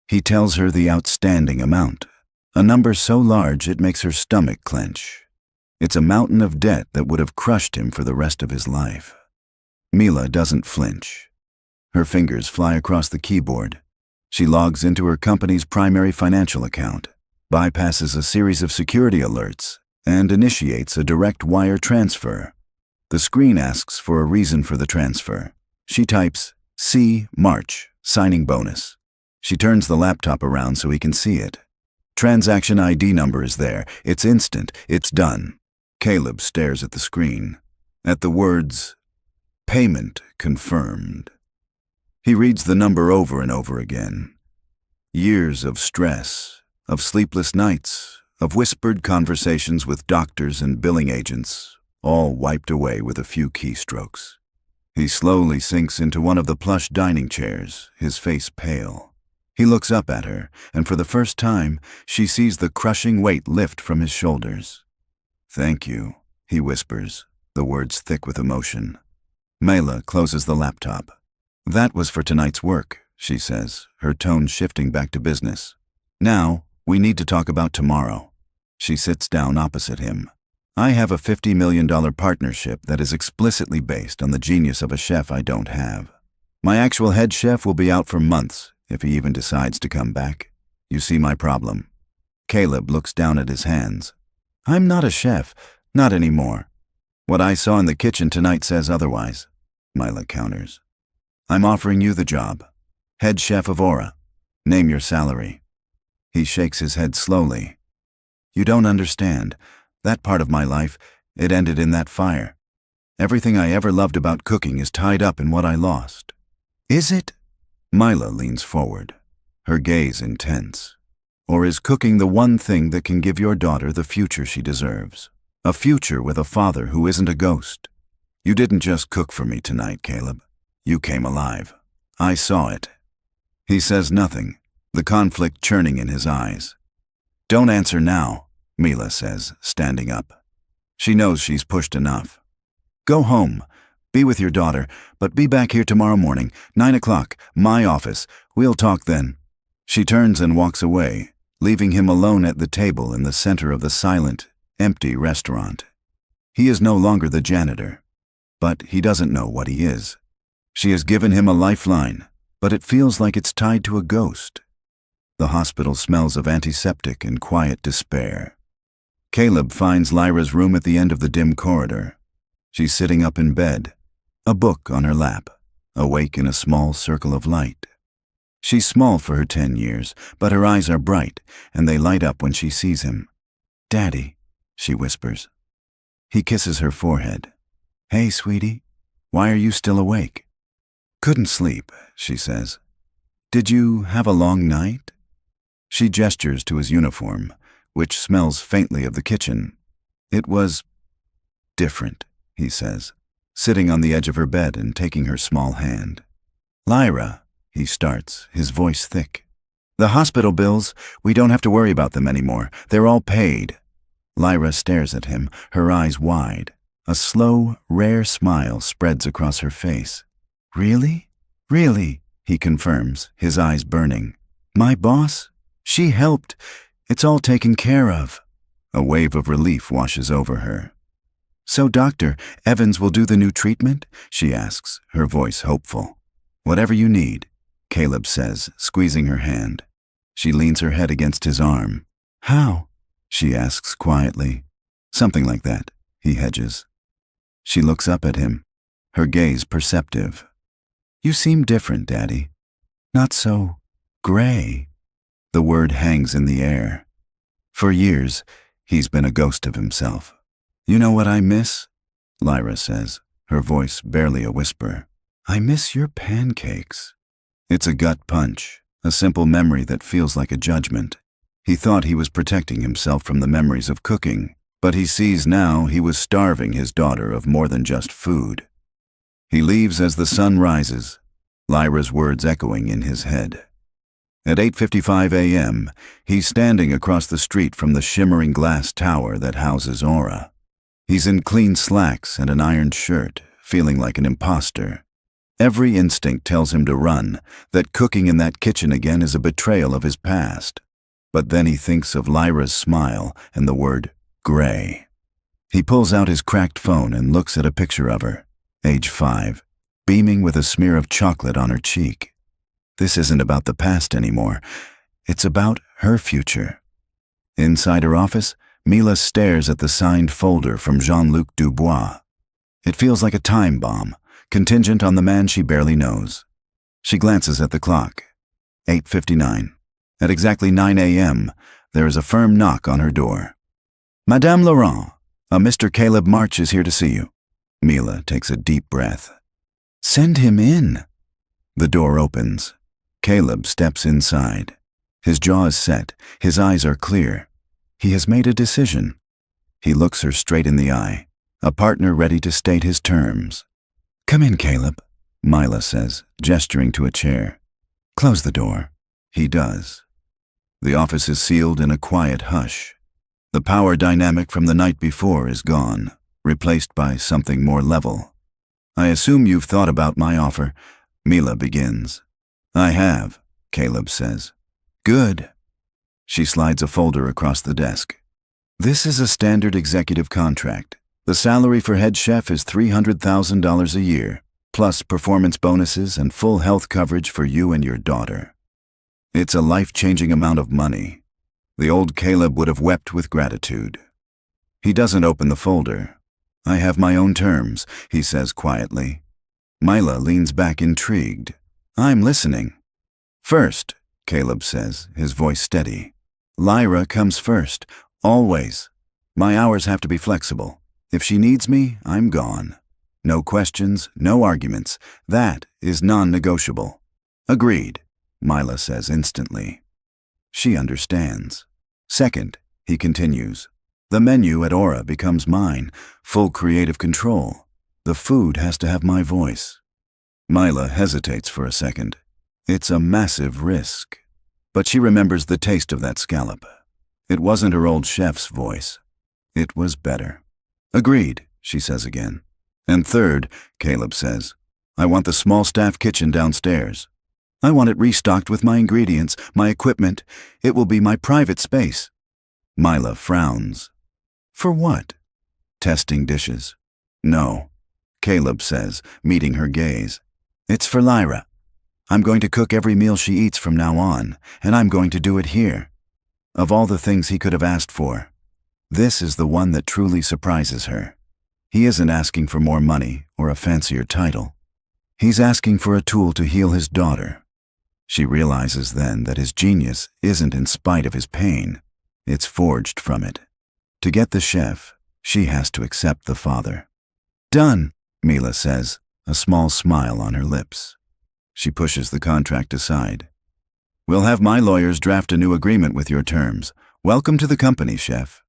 He tells her the outstanding amount, a number so large it makes her stomach clench. It's a mountain of debt that would have crushed him for the rest of his life. Mila doesn't flinch. Her fingers fly across the keyboard. She logs into her company's primary financial account, bypasses a series of security alerts, and initiates a direct wire transfer. The screen asks for a reason for the transfer. She types, C. March, signing bonus. She turns the laptop around so he can see it. Transaction ID number is there. It's instant. It's done. Caleb stares at the screen, at the words, payment confirmed. He reads the number over and over again. Years of stress, of sleepless nights, of whispered conversations with doctors and billing agents, all wiped away with a few keystrokes. He slowly sinks into one of the plush dining chairs, his face pale. He looks up at her, and for the first time, she sees the crushing weight lift from his shoulders. Thank you, he whispers, the words thick with emotion. Mela closes the laptop. That was for tonight's work, she says, her tone shifting back to business. Now, we need to talk about tomorrow. She sits down opposite him. I have a $50 million partnership that is explicitly based on the genius of a chef I don't have. My actual head chef will be out for months, if he even decides to come back. You see my problem. Caleb looks down at his hands. I'm not a chef, not anymore. What I saw in the kitchen tonight says otherwise, Mila counters. I'm offering you the job. Head chef of Aura. Name your salary. He shakes his head slowly. You don't understand. That part of my life, it ended in that fire. Everything I ever loved about cooking is tied up in what I lost. Is it? Mila leans forward, her gaze intense. Or is cooking the one thing that can give your daughter the future she deserves? A future with a father who isn't a ghost. You didn't just cook for me tonight, Caleb. You came alive. I saw it. He says nothing, the conflict churning in his eyes. Don't answer now, Mila says, standing up. She knows she's pushed enough. Go home. Be with your daughter, but be back here tomorrow morning, 9 o'clock, my office. We'll talk then. She turns and walks away, leaving him alone at the table in the center of the silent, empty restaurant. He is no longer the janitor, but he doesn't know what he is. She has given him a lifeline, but it feels like it's tied to a ghost. The hospital smells of antiseptic and quiet despair. Caleb finds Lyra's room at the end of the dim corridor. She's sitting up in bed, a book on her lap, awake in a small circle of light. She's small for her 10 years, but her eyes are bright, and they light up when she sees him. Daddy, she whispers. He kisses her forehead. Hey, sweetie, why are you still awake? Couldn't sleep, she says. Did you have a long night? She gestures to his uniform, which smells faintly of the kitchen. It was different, he says, sitting on the edge of her bed and taking her small hand. Lyra, he starts, his voice thick. The hospital bills, we don't have to worry about them anymore. They're all paid. Lyra stares at him, her eyes wide. A slow, rare smile spreads across her face. Really? Really, he confirms, his eyes burning. My boss? She helped. It's all taken care of. A wave of relief washes over her. So, Doctor, Evans will do the new treatment? She asks, her voice hopeful. Whatever you need, Caleb says, squeezing her hand. She leans her head against his arm. How? She asks quietly. Something like that, he hedges. She looks up at him, her gaze perceptive. You seem different, Daddy. Not so gray. The word hangs in the air. For years, he's been a ghost of himself. You know what I miss? Lyra says, her voice barely a whisper. I miss your pancakes. It's a gut punch, a simple memory that feels like a judgment. He thought he was protecting himself from the memories of cooking, but he sees now he was starving his daughter of more than just food. He leaves as the sun rises, Lyra's words echoing in his head. At 8:55 a.m., he's standing across the street from the shimmering glass tower that houses Aura. He's in clean slacks and an ironed shirt, feeling like an imposter. Every instinct tells him to run, that cooking in that kitchen again is a betrayal of his past. But then he thinks of Lyra's smile and the word gray. He pulls out his cracked phone and looks at a picture of her, age 5, beaming with a smear of chocolate on her cheek. This isn't about the past anymore. It's about her future. Inside her office, Mila stares at the signed folder from Jean-Luc Dubois. It feels like a time bomb, contingent on the man she barely knows. She glances at the clock. 8:59. At exactly 9 a.m., there is a firm knock on her door. "Madame Laurent, a Mr. Caleb March is here to see you." Mila takes a deep breath. "Send him in." The door opens. Caleb steps inside. His jaw is set, his eyes are clear. He has made a decision. He looks her straight in the eye, a partner ready to state his terms. "Come in, Caleb," Mila says, gesturing to a chair. "Close the door." He does. The office is sealed in a quiet hush. The power dynamic from the night before is gone, replaced by something more level. "I assume you've thought about my offer," Mila begins. "I have," Caleb says. "Good." She slides a folder across the desk. "This is a standard executive contract. The salary for head chef is $300,000 a year, plus performance bonuses and full health coverage for you and your daughter. It's a life-changing amount of money." The old Caleb would have wept with gratitude. He doesn't open the folder. "I have my own terms," he says quietly. Mila leans back intrigued. "I'm listening." "First," Caleb says, his voice steady, "Lyra comes first, always. My hours have to be flexible. If she needs me, I'm gone. No questions, no arguments. That is non-negotiable." "Agreed," Mila says instantly. She understands. "Second," he continues, "the menu at Aura becomes mine, full creative control. The food has to have my voice." Mila hesitates for a second. It's a massive risk. But she remembers the taste of that scallop. It wasn't her old chef's voice. It was better. "Agreed," she says again. "And third," Caleb says, "I want the small staff kitchen downstairs. I want it restocked with my ingredients, my equipment. It will be my private space." Mila frowns. "For what?" "Testing dishes." "No," Caleb says, meeting her gaze. "It's for Lyra. I'm going to cook every meal she eats from now on, and I'm going to do it here." Of all the things he could have asked for, this is the one that truly surprises her. He isn't asking for more money or a fancier title. He's asking for a tool to heal his daughter. She realizes then that his genius isn't in spite of his pain. It's forged from it. To get the chef, she has to accept the father. "Done," Mila says, a small smile on her lips. She pushes the contract aside. "We'll have my lawyers draft a new agreement with your terms. Welcome to the company, chef."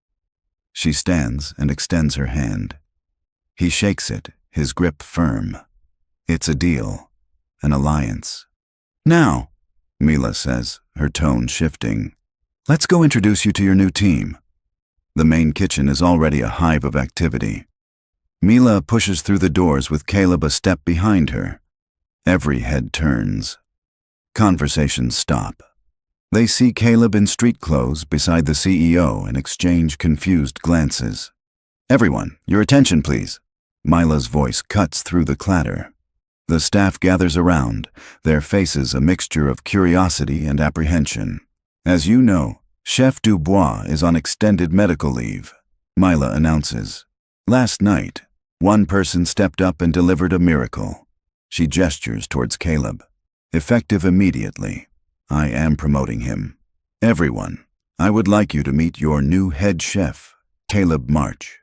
She stands and extends her hand. He shakes it, his grip firm. It's a deal, an alliance. "Now," Mila says, her tone shifting, "let's go introduce you to your new team." The main kitchen is already a hive of activity. Mila pushes through the doors with Caleb a step behind her. Every head turns. Conversations stop. They see Caleb in street clothes beside the CEO and exchange confused glances. "Everyone, your attention please." Mila's voice cuts through the clatter. The staff gathers around, their faces a mixture of curiosity and apprehension. "As you know, Chef Dubois is on extended medical leave," Mila announces. "Last night, one person stepped up and delivered a miracle." She gestures towards Caleb. "Effective immediately. I am promoting him. Everyone, I would like you to meet your new head chef, Caleb March."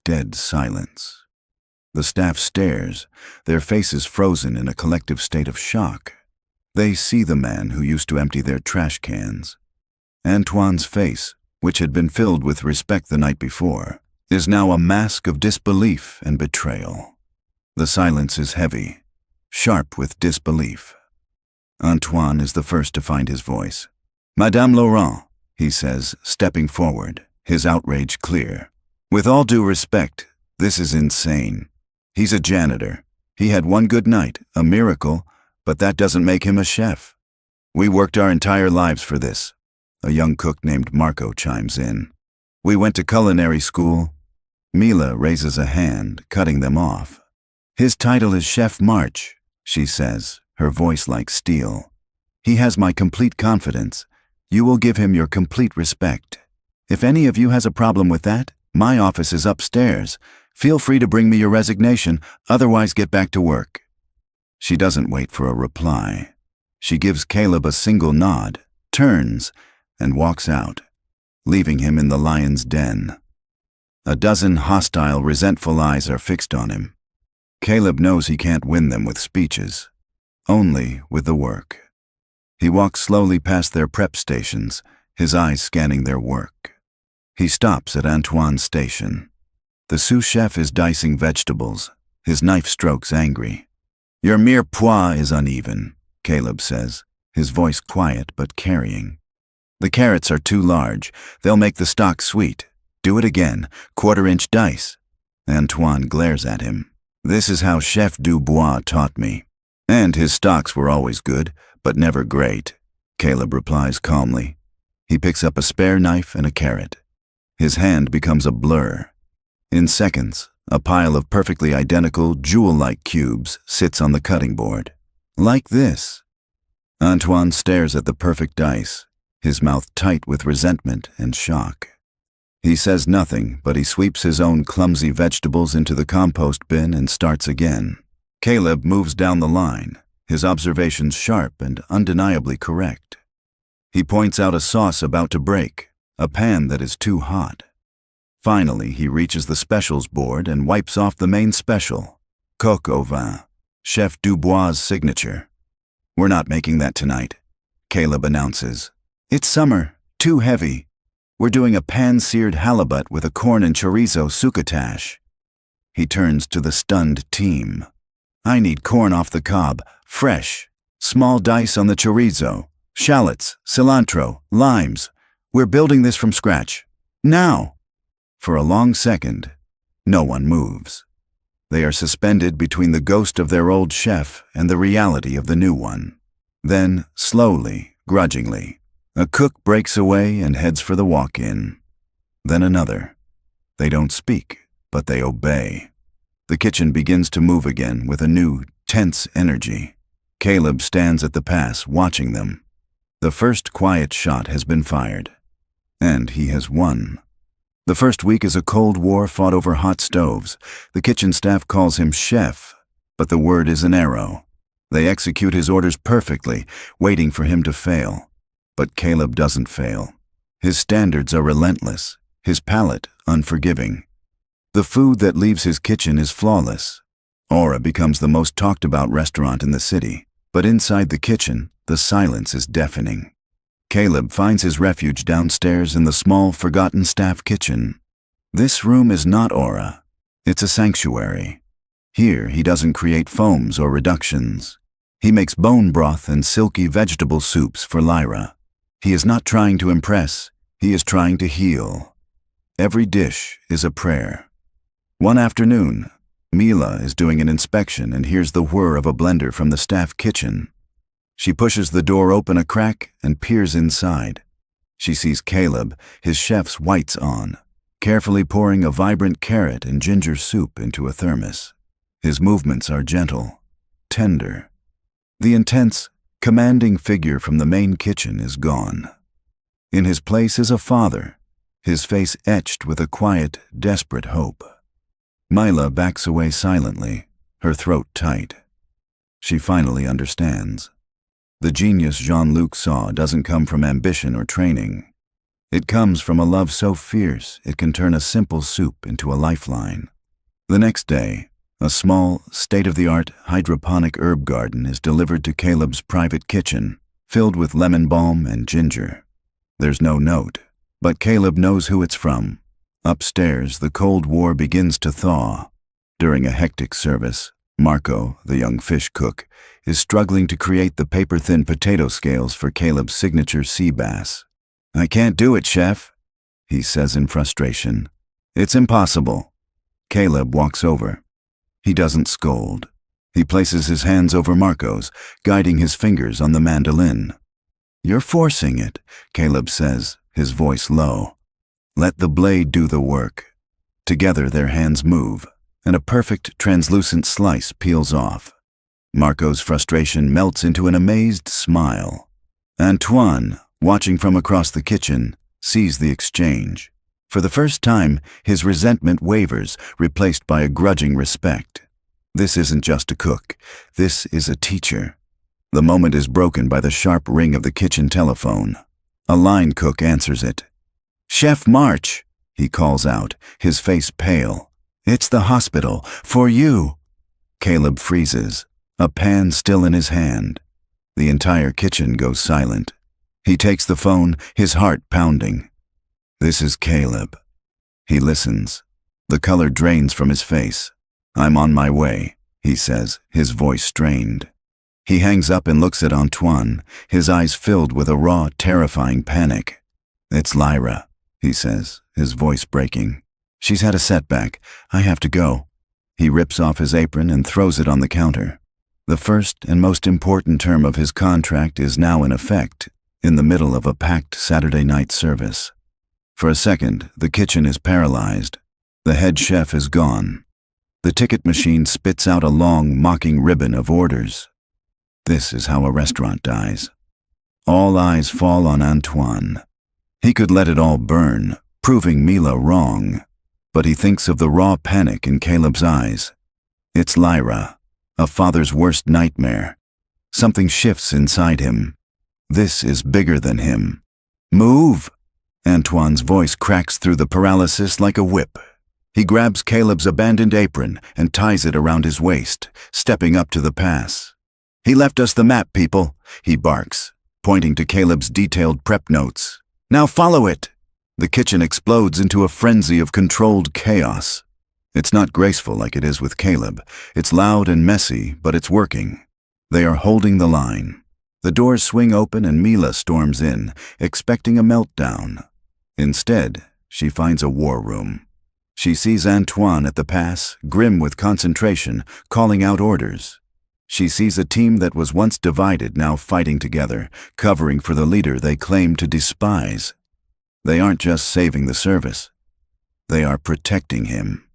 Dead silence. The staff stares, their faces frozen in a collective state of shock. They see the man who used to empty their trash cans. Antoine's face, which had been filled with respect the night before, is now a mask of disbelief and betrayal. The silence is heavy, sharp with disbelief. Antoine is the first to find his voice. "Madame Laurent," he says, stepping forward, his outrage clear. "With all due respect, this is insane. He's a janitor. He had one good night, a miracle, but that doesn't make him a chef. We worked our entire lives for this." A young cook named Marco chimes in. "We went to culinary school." Mila raises a hand, cutting them off. His title is Chef March, she says, her voice like steel. He has my complete confidence. You will give him your complete respect. If any of you has a problem with that, my office is upstairs. Feel free to bring me your resignation, otherwise get back to work. She doesn't wait for a reply. She gives Caleb a single nod, turns, and walks out, leaving him in the lion's den. A dozen hostile, resentful eyes are fixed on him. Caleb knows he can't win them with speeches, only with the work. He walks slowly past their prep stations, his eyes scanning their work. He stops at Antoine's station. The sous chef is dicing vegetables, his knife strokes angry. Your mirepoix is uneven, Caleb says, his voice quiet but carrying. The carrots are too large. They'll make the stock sweet. Do it again, 1/4-inch dice. Antoine glares at him. This is how Chef Dubois taught me. And his stocks were always good, but never great, Caleb replies calmly. He picks up a spare knife and a carrot. His hand becomes a blur. In seconds, a pile of perfectly identical, jewel-like cubes sits on the cutting board. Like this. Antoine stares at the perfect dice, his mouth tight with resentment and shock. He says nothing, but he sweeps his own clumsy vegetables into the compost bin and starts again. Caleb moves down the line, his observations sharp and undeniably correct. He points out a sauce about to break, a pan that is too hot. Finally, he reaches the specials board and wipes off the main special, coq au vin, Chef Dubois' signature. We're not making that tonight, Caleb announces. It's summer, too heavy. We're doing a pan-seared halibut with a corn and chorizo succotash. He turns to the stunned team. I need corn off the cob, fresh, small dice on the chorizo, shallots, cilantro, limes. We're building this from scratch. Now! For a long second, no one moves. They are suspended between the ghost of their old chef and the reality of the new one. Then, slowly, grudgingly, a cook breaks away and heads for the walk-in. Then another. They don't speak, but they obey. The kitchen begins to move again with a new, tense energy. Caleb stands at the pass, watching them. The first quiet shot has been fired. And he has won. The first week is a cold war fought over hot stoves. The kitchen staff calls him chef, but the word is an arrow. They execute his orders perfectly, waiting for him to fail. But Caleb doesn't fail. His standards are relentless, his palate unforgiving. The food that leaves his kitchen is flawless. Aura becomes the most talked about restaurant in the city, but inside the kitchen, the silence is deafening. Caleb finds his refuge downstairs in the small, forgotten staff kitchen. This room is not Aura. It's a sanctuary. Here, he doesn't create foams or reductions. He makes bone broth and silky vegetable soups for Lyra. He is not trying to impress. He is trying to heal. Every dish is a prayer. One afternoon, Mila is doing an inspection and hears the whir of a blender from the staff kitchen. She pushes the door open a crack and peers inside. She sees Caleb, his chef's whites on, carefully pouring a vibrant carrot and ginger soup into a thermos. His movements are gentle, tender. The intense, commanding figure from the main kitchen is gone. In his place is a father, his face etched with a quiet, desperate hope. Mila backs away silently, her throat tight. She finally understands. The genius Jean-Luc saw doesn't come from ambition or training. It comes from a love so fierce it can turn a simple soup into a lifeline. The next day, a small, state-of-the-art hydroponic herb garden is delivered to Caleb's private kitchen, filled with lemon balm and ginger. There's no note, but Caleb knows who it's from. Upstairs, the Cold War begins to thaw. During a hectic service, Marco, the young fish cook, is struggling to create the paper-thin potato scales for Caleb's signature sea bass. I can't do it, chef, he says in frustration. It's impossible. Caleb walks over. He doesn't scold. He places his hands over Marco's, guiding his fingers on the mandolin. You're forcing it, Caleb says, his voice low. Let the blade do the work. Together their hands move, and a perfect translucent slice peels off. Marco's frustration melts into an amazed smile. Antoine, watching from across the kitchen, sees the exchange. For the first time, his resentment wavers, replaced by a grudging respect. This isn't just a cook. This is a teacher. The moment is broken by the sharp ring of the kitchen telephone. A line cook answers it. "Chef March," he calls out, his face pale. "It's the hospital. For you." Caleb freezes, a pan still in his hand. The entire kitchen goes silent. He takes the phone, his heart pounding. This is Caleb. He listens. The color drains from his face. "I'm on my way," he says, his voice strained. He hangs up and looks at Antoine, his eyes filled with a raw, terrifying panic. "It's Lyra," he says, his voice breaking. "She's had a setback. I have to go." He rips off his apron and throws it on the counter. The first and most important term of his contract is now in effect, in the middle of a packed Saturday night service. For a second, the kitchen is paralyzed. The head chef is gone. The ticket machine spits out a long, mocking ribbon of orders. This is how a restaurant dies. All eyes fall on Antoine. He could let it all burn, proving Mila wrong, but he thinks of the raw panic in Caleb's eyes. It's Lyra, a father's worst nightmare. Something shifts inside him. This is bigger than him. "Move!" Antoine's voice cracks through the paralysis like a whip. He grabs Caleb's abandoned apron and ties it around his waist, stepping up to the pass. "He left us the map, people," he barks, pointing to Caleb's detailed prep notes. "Now follow it!" The kitchen explodes into a frenzy of controlled chaos. It's not graceful like it is with Caleb. It's loud and messy, but it's working. They are holding the line. The doors swing open and Mila storms in, expecting a meltdown. Instead, she finds a war room. She sees Antoine at the pass, grim with concentration, calling out orders. She sees a team that was once divided now fighting together, covering for the leader they claim to despise. They aren't just saving the service. They are protecting him.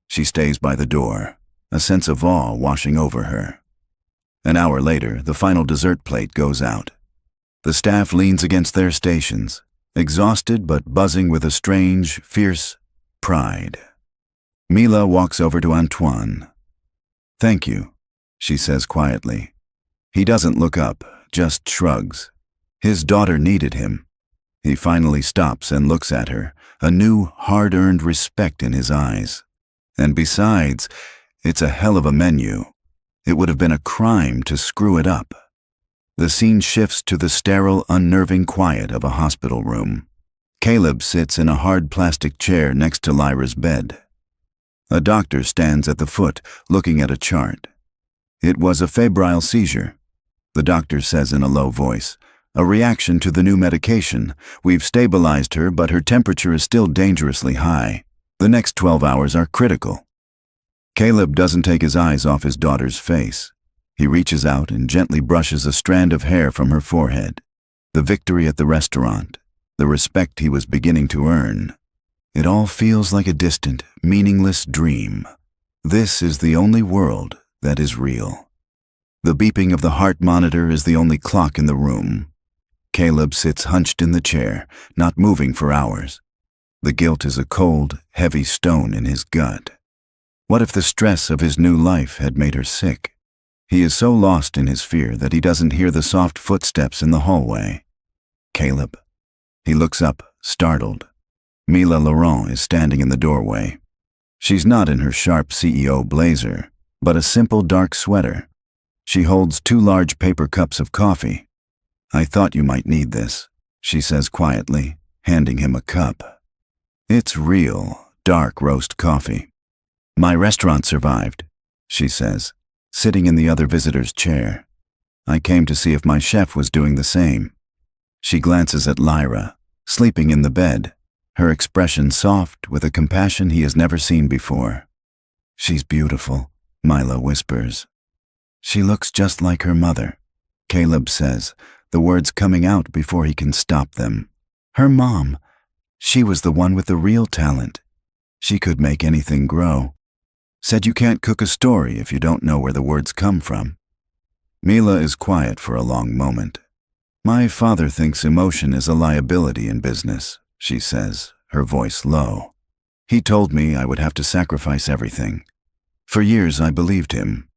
She stays by the door, a sense of awe washing over her. An hour later, the final dessert plate goes out. The staff leans against their stations, exhausted but buzzing with a strange, fierce pride. Mila walks over to Antoine. "Thank you," she says quietly. He doesn't look up, just shrugs. His daughter needed him. He finally stops and looks at her, a new, hard-earned respect in his eyes. And besides, it's a hell of a menu. It would have been a crime to screw it up. The scene shifts to the sterile, unnerving quiet of a hospital room. Caleb sits in a hard plastic chair next to Lyra's bed. A doctor stands at the foot, looking at a chart. "It was a febrile seizure," the doctor says in a low voice. "A reaction to the new medication. We've stabilized her, but her temperature is still dangerously high. The next 12 hours are critical." Caleb doesn't take his eyes off his daughter's face. He reaches out and gently brushes a strand of hair from her forehead. The victory at the restaurant, the respect he was beginning to earn. It all feels like a distant, meaningless dream. This is the only world that is real. The beeping of the heart monitor is the only clock in the room. Caleb sits hunched in the chair, not moving for hours. The guilt is a cold, heavy stone in his gut. What if the stress of his new life had made her sick? He is so lost in his fear that he doesn't hear the soft footsteps in the hallway. "Caleb." He looks up, startled. Mila Laurent is standing in the doorway. She's not in her sharp CEO blazer, but a simple dark sweater. She holds 2 large paper cups of coffee. "I thought you might need this," she says quietly, handing him a cup. It's real, dark roast coffee. "My restaurant survived," she says, sitting in the other visitor's chair. "I came to see if my chef was doing the same." She glances at Lyra, sleeping in the bed, her expression soft with a compassion he has never seen before. "She's beautiful," Mila whispers. "She looks just like her mother," Caleb says, the words coming out before he can stop them. "Her mom. She was the one with the real talent. She could make anything grow." Said you can't cook a story if you don't know where the words come from. Mila is quiet for a long moment. My father thinks emotion is a liability in business, she says, her voice low. He told me I would have to sacrifice everything. For years I believed him.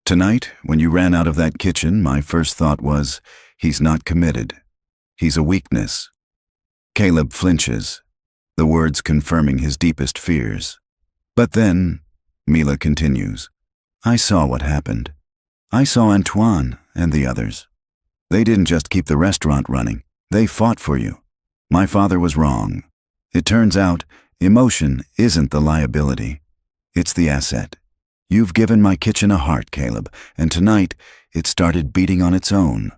Tonight, when you ran out of that kitchen, my first thought was, he's not committed. He's a weakness. Caleb flinches, the words confirming his deepest fears. But then, Mila continues, I saw what happened. I saw Antoine and the others. They didn't just keep the restaurant running, they fought for you. My father was wrong. It turns out, emotion isn't the liability. It's the asset. You've given my kitchen a heart, Caleb, and tonight it started beating on its own.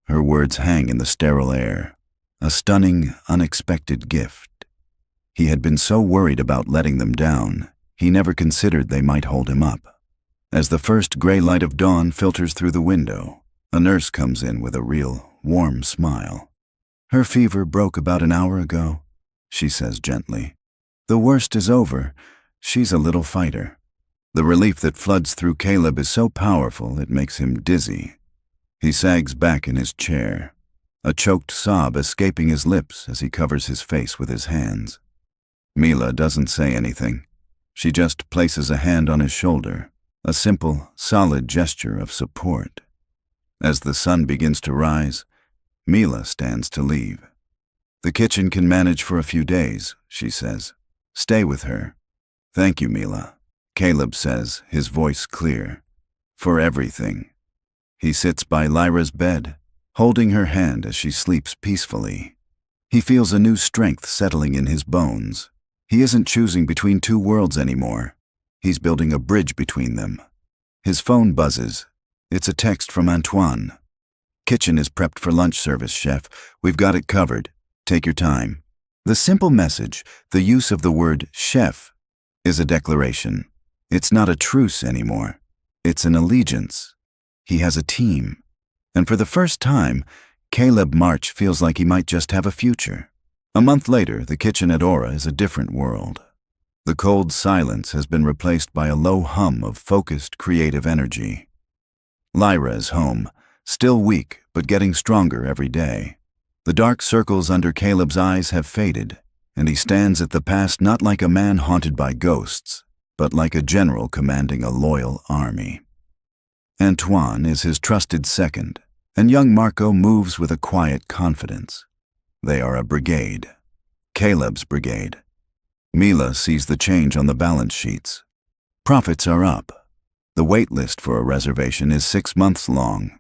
Her words hang in the sterile air, a stunning, unexpected gift. He had been so worried about letting them down, he never considered they might hold him up. As the first gray light of dawn filters through the window, a nurse comes in with a real, warm smile. Her fever broke about an hour ago, she says gently. The worst is over. She's a little fighter. The relief that floods through Caleb is so powerful it makes him dizzy. He sags back in his chair, a choked sob escaping his lips as he covers his face with his hands. Mila doesn't say anything. She just places a hand on his shoulder, a simple, solid gesture of support. As the sun begins to rise, Mila stands to leave. The kitchen can manage for a few days, she says. Stay with her. Thank you, Mila, Caleb says, his voice clear. For everything. He sits by Lyra's bed, holding her hand as she sleeps peacefully. He feels a new strength settling in his bones. He isn't choosing between two worlds anymore. He's building a bridge between them. His phone buzzes. It's a text from Antoine. Kitchen is prepped for lunch service, chef. We've got it covered. Take your time. The simple message, the use of the word chef, is a declaration. It's not a truce anymore. It's an allegiance. He has a team. And for the first time, Caleb March feels like he might just have a future. A month later, the kitchen at Aura is a different world. The cold silence has been replaced by a low hum of focused, creative energy. Lyra is home, still weak, but getting stronger every day. The dark circles under Caleb's eyes have faded, and he stands at the past not like a man haunted by ghosts, but like a general commanding a loyal army. Antoine is his trusted second, and young Marco moves with a quiet confidence. They are a brigade. Caleb's brigade. Mila sees the change on the balance sheets. Profits are up. The wait list for a reservation is 6 months long.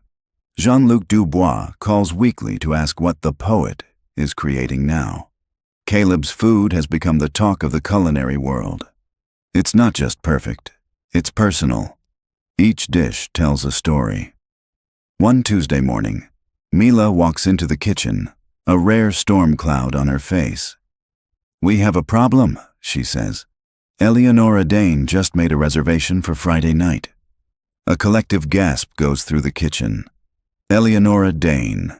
Jean-Luc Dubois calls weekly to ask what the poet is creating now. Caleb's food has become the talk of the culinary world. It's not just perfect, it's personal. Each dish tells a story. One Tuesday morning, Mila walks into the kitchen, a rare storm cloud on her face. We have a problem, she says. Eleonora Dane just made a reservation for Friday night. A collective gasp goes through the kitchen. Eleonora Dane,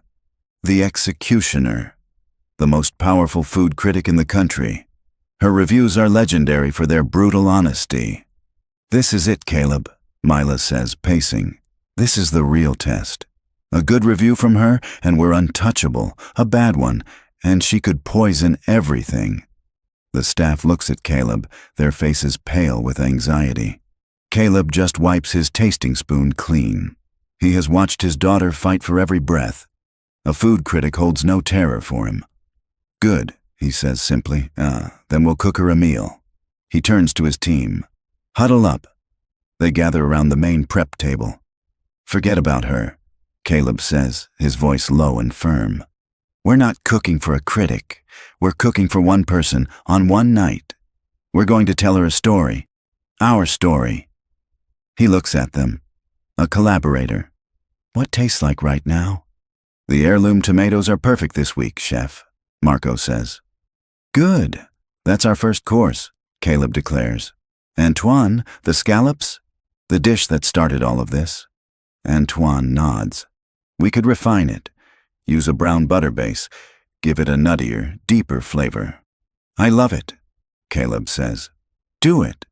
the executioner, the most powerful food critic in the country. Her reviews are legendary for their brutal honesty. This is it, Caleb, Mila says, pacing. This is the real test. A good review from her, and we're untouchable. A bad one, and she could poison everything. The staff looks at Caleb, their faces pale with anxiety. Caleb just wipes his tasting spoon clean. He has watched his daughter fight for every breath. A food critic holds no terror for him. Good, he says simply. Then we'll cook her a meal. He turns to his team. Huddle up. They gather around the main prep table. Forget about her, Caleb says, his voice low and firm. We're not cooking for a critic. We're cooking for one person on one night. We're going to tell her a story. Our story. He looks at them. A collaborator. What tastes like right now? The heirloom tomatoes are perfect this week, chef, Marco says. Good. That's our first course, Caleb declares. Antoine, the scallops? The dish that started all of this? Antoine nods. We could refine it. Use a brown butter base. Give it a nuttier, deeper flavor. I love it, Caleb says. Do it.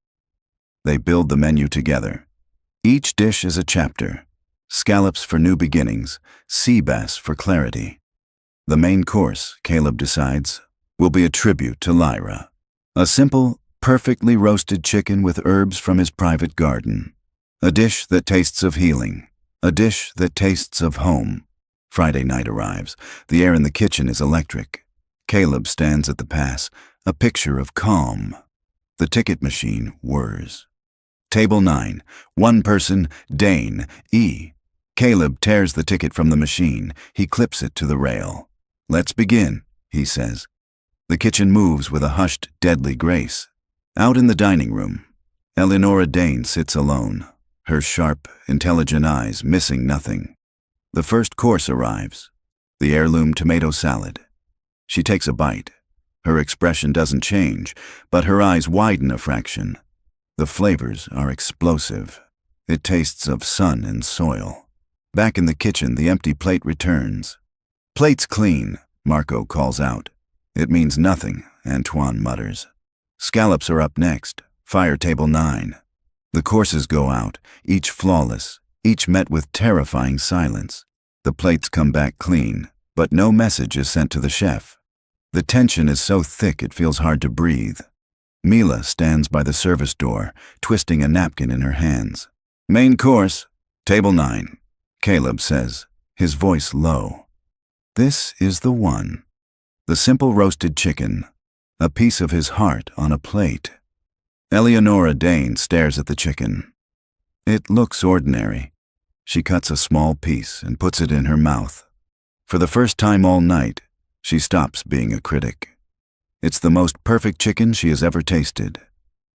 They build the menu together. Each dish is a chapter. Scallops for new beginnings, sea bass for clarity. The main course, Caleb decides, will be a tribute to Lyra. A simple, perfectly roasted chicken with herbs from his private garden. A dish that tastes of healing. A dish that tastes of home. Friday night arrives. The air in the kitchen is electric. Caleb stands at the pass, a picture of calm. The ticket machine whirs. Table 9. One person, Dane, E. Caleb tears the ticket from the machine. He clips it to the rail. "Let's begin," he says. The kitchen moves with a hushed, deadly grace. Out in the dining room, Eleonora Dane sits alone, her sharp, intelligent eyes missing nothing. The first course arrives, the heirloom tomato salad. She takes a bite. Her expression doesn't change, but her eyes widen a fraction. The flavors are explosive. It tastes of sun and soil. Back in the kitchen, the empty plate returns. "Plate's clean," Marco calls out. "It means nothing," Antoine mutters. Scallops are up next, fire table 9. The courses go out, each flawless, each met with terrifying silence. The plates come back clean, but no message is sent to the chef. The tension is so thick it feels hard to breathe. Mila stands by the service door, twisting a napkin in her hands. "Main course, table 9, Caleb says, his voice low. This is the one. The simple roasted chicken, a piece of his heart on a plate. Eleonora Dane stares at the chicken. It looks ordinary. She cuts a small piece and puts it in her mouth. For the first time all night, she stops being a critic. It's the most perfect chicken she has ever tasted.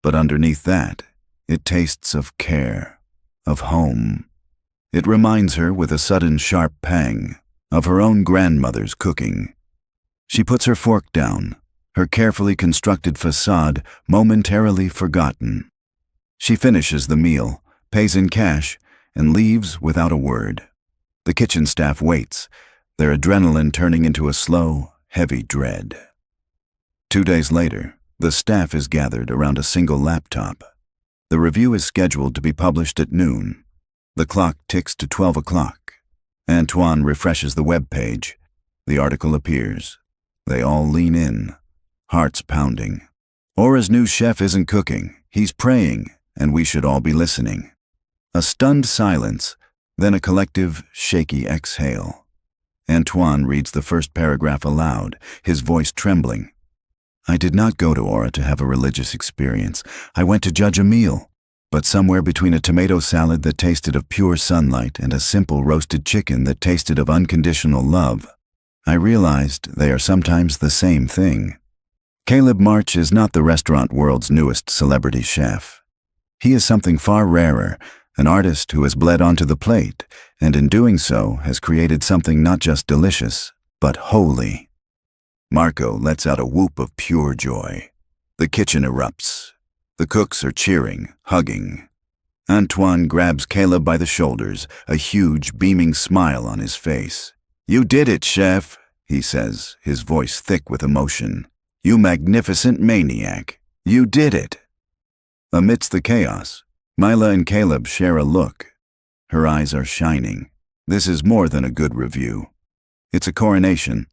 But underneath that, it tastes of care, of home. It reminds her with a sudden sharp pang of her own grandmother's cooking. She puts her fork down, her carefully constructed facade momentarily forgotten. She finishes the meal, pays in cash, and leaves without a word. The kitchen staff waits, their adrenaline turning into a slow, heavy dread. 2 days later, the staff is gathered around a single laptop. The review is scheduled to be published at noon. The clock ticks to 12 o'clock. Antoine refreshes the web page. The article appears. They all lean in, hearts pounding. Aura's new chef isn't cooking, he's praying, and we should all be listening. A stunned silence, then a collective, shaky exhale. Antoine reads the first paragraph aloud, his voice trembling. "I did not go to Aura to have a religious experience. I went to judge a meal. But somewhere between a tomato salad that tasted of pure sunlight and a simple roasted chicken that tasted of unconditional love, I realized they are sometimes the same thing." Caleb March is not the restaurant world's newest celebrity chef. He is something far rarer, an artist who has bled onto the plate, and in doing so has created something not just delicious, but holy. Marco lets out a whoop of pure joy. The kitchen erupts. The cooks are cheering, hugging. Antoine grabs Caleb by the shoulders, a huge, beaming smile on his face. "You did it, chef," he says, his voice thick with emotion. "You magnificent maniac. You did it." Amidst the chaos, Mila and Caleb share a look. Her eyes are shining. This is more than a good review. It's a coronation.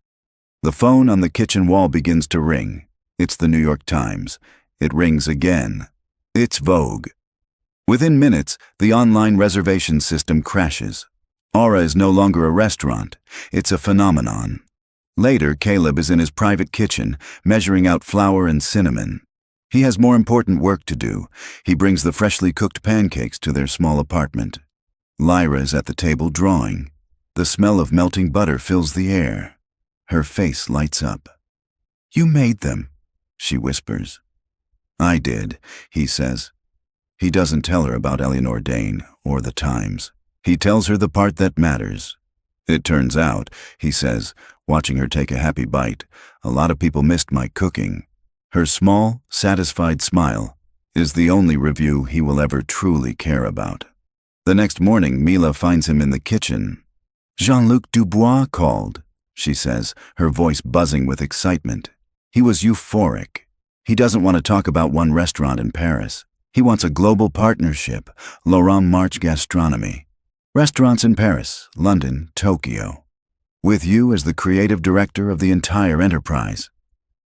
The phone on the kitchen wall begins to ring. It's the New York Times. It rings again. It's Vogue. Within minutes, the online reservation system crashes. Aura is no longer a restaurant. It's a phenomenon. Later, Caleb is in his private kitchen, measuring out flour and cinnamon. He has more important work to do. He brings the freshly cooked pancakes to their small apartment. Lyra is at the table drawing. The smell of melting butter fills the air. Her face lights up. "You made them," she whispers. "I did," he says. He doesn't tell her about Eleanor Dane or the Times. He tells her the part that matters. "It turns out," he says, watching her take a happy bite, "a lot of people missed my cooking." Her small, satisfied smile is the only review he will ever truly care about. The next morning, Mila finds him in the kitchen. "Jean-Luc Dubois called," she says, her voice buzzing with excitement. He was euphoric. He doesn't want to talk about one restaurant in Paris. He wants a global partnership, Laurent March Gastronomy. Restaurants in Paris, London, Tokyo. With you as the creative director of the entire enterprise.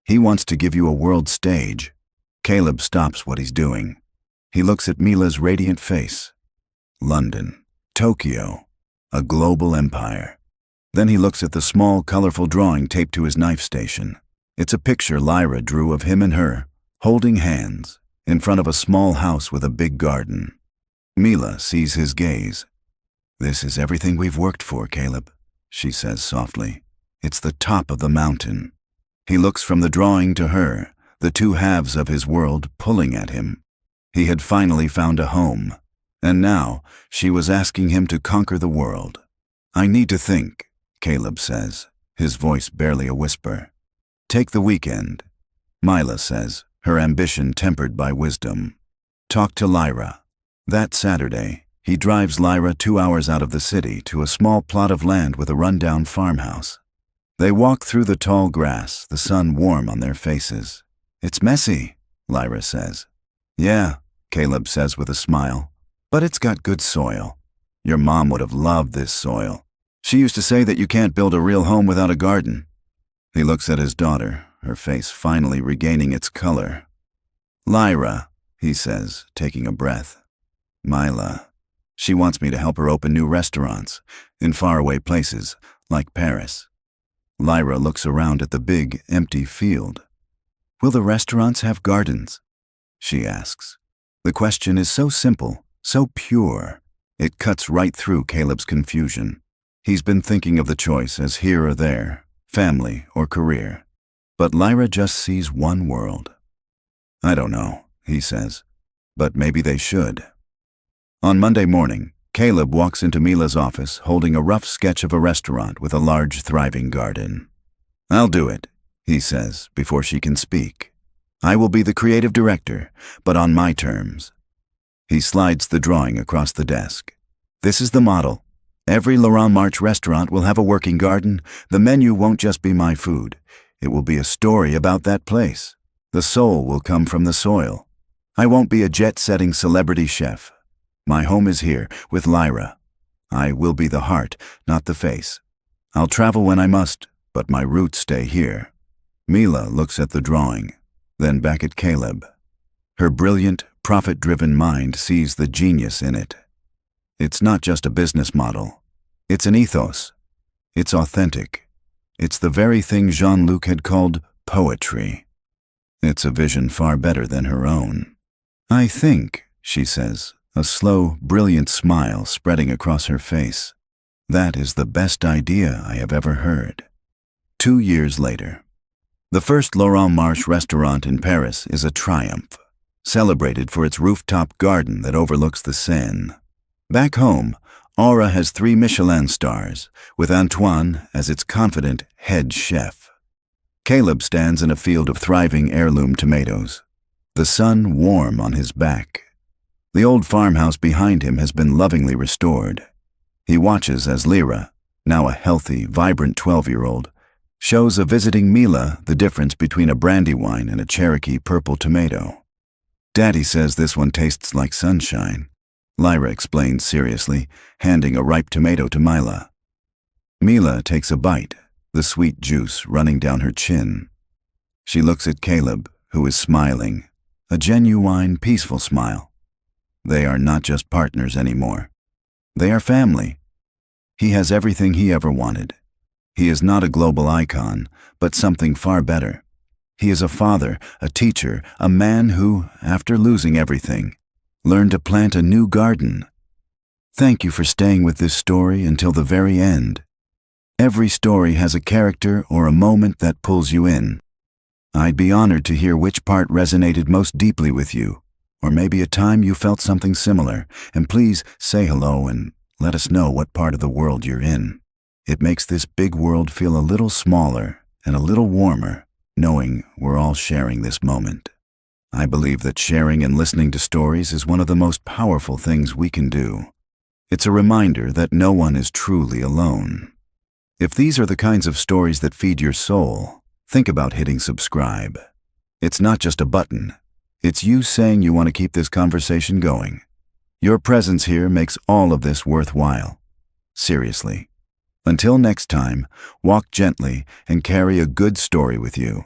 He wants to give you a world stage. Caleb stops what he's doing. He looks at Mila's radiant face. London, Tokyo, a global empire. Then he looks at the small, colorful drawing taped to his knife station. It's a picture Lyra drew of him and her, holding hands, in front of a small house with a big garden. Mila sees his gaze. "This is everything we've worked for, Caleb," she says softly. "It's the top of the mountain." He looks from the drawing to her, the two halves of his world pulling at him. He had finally found a home, and now she was asking him to conquer the world. "I need to think," Caleb says, his voice barely a whisper. "Take the weekend," Mila says, her ambition tempered by wisdom. "Talk to Lyra." That Saturday, he drives Lyra 2 hours out of the city to a small plot of land with a rundown farmhouse. They walk through the tall grass, the sun warm on their faces. "It's messy," Lyra says. "Yeah," Caleb says with a smile, "but it's got good soil. Your mom would have loved this soil. She used to say that you can't build a real home without a garden." He looks at his daughter, her face finally regaining its color. "Lyra," he says, taking a breath. "Mila. She wants me to help her open new restaurants in faraway places like Paris." Lyra looks around at the big, empty field. "Will the restaurants have gardens?" she asks. The question is so simple, so pure. It cuts right through Caleb's confusion. He's been thinking of the choice as here or there, family or career. But Lyra just sees one world. "I don't know," he says, "but maybe they should." On Monday morning, Caleb walks into Mila's office holding a rough sketch of a restaurant with a large, thriving garden. "I'll do it," he says before she can speak. "I will be the creative director, but on my terms." He slides the drawing across the desk. "This is the model. Every Laurent March restaurant will have a working garden. The menu won't just be my food. It will be a story about that place. The soul will come from the soil. I won't be a jet-setting celebrity chef. My home is here, with Lyra. I will be the heart, not the face. I'll travel when I must, but my roots stay here." Mila looks at the drawing, then back at Caleb. Her brilliant, profit-driven mind sees the genius in it. It's not just a business model. It's an ethos. It's authentic. It's the very thing Jean-Luc had called poetry. It's a vision far better than her own. "I think," she says, a slow, brilliant smile spreading across her face, "that is the best idea I have ever heard." 2 years later. The first Laurent March restaurant in Paris is a triumph, celebrated for its rooftop garden that overlooks the Seine. Back home, Aura has 3 Michelin stars, with Antoine as its confident head chef. Caleb stands in a field of thriving heirloom tomatoes, the sun warm on his back. The old farmhouse behind him has been lovingly restored. He watches as Lyra, now a healthy, vibrant 12-year-old, shows a visiting Mila the difference between a Brandywine and a Cherokee purple tomato. "Daddy says this one tastes like sunshine," Lyra explains seriously, handing a ripe tomato to Mila. Mila takes a bite, the sweet juice running down her chin. She looks at Caleb, who is smiling, a genuine, peaceful smile. They are not just partners anymore. They are family. He has everything he ever wanted. He is not a global icon, but something far better. He is a father, a teacher, a man who, after losing everything, learned to plant a new garden. Thank you for staying with this story until the very end. Every story has a character or a moment that pulls you in. I'd be honored to hear which part resonated most deeply with you, or maybe a time you felt something similar, and please say hello and let us know what part of the world you're in. It makes this big world feel a little smaller and a little warmer, knowing we're all sharing this moment. I believe that sharing and listening to stories is one of the most powerful things we can do. It's a reminder that no one is truly alone. If these are the kinds of stories that feed your soul, think about hitting subscribe. It's not just a button. It's you saying you want to keep this conversation going. Your presence here makes all of this worthwhile. Seriously. Until next time, walk gently and carry a good story with you.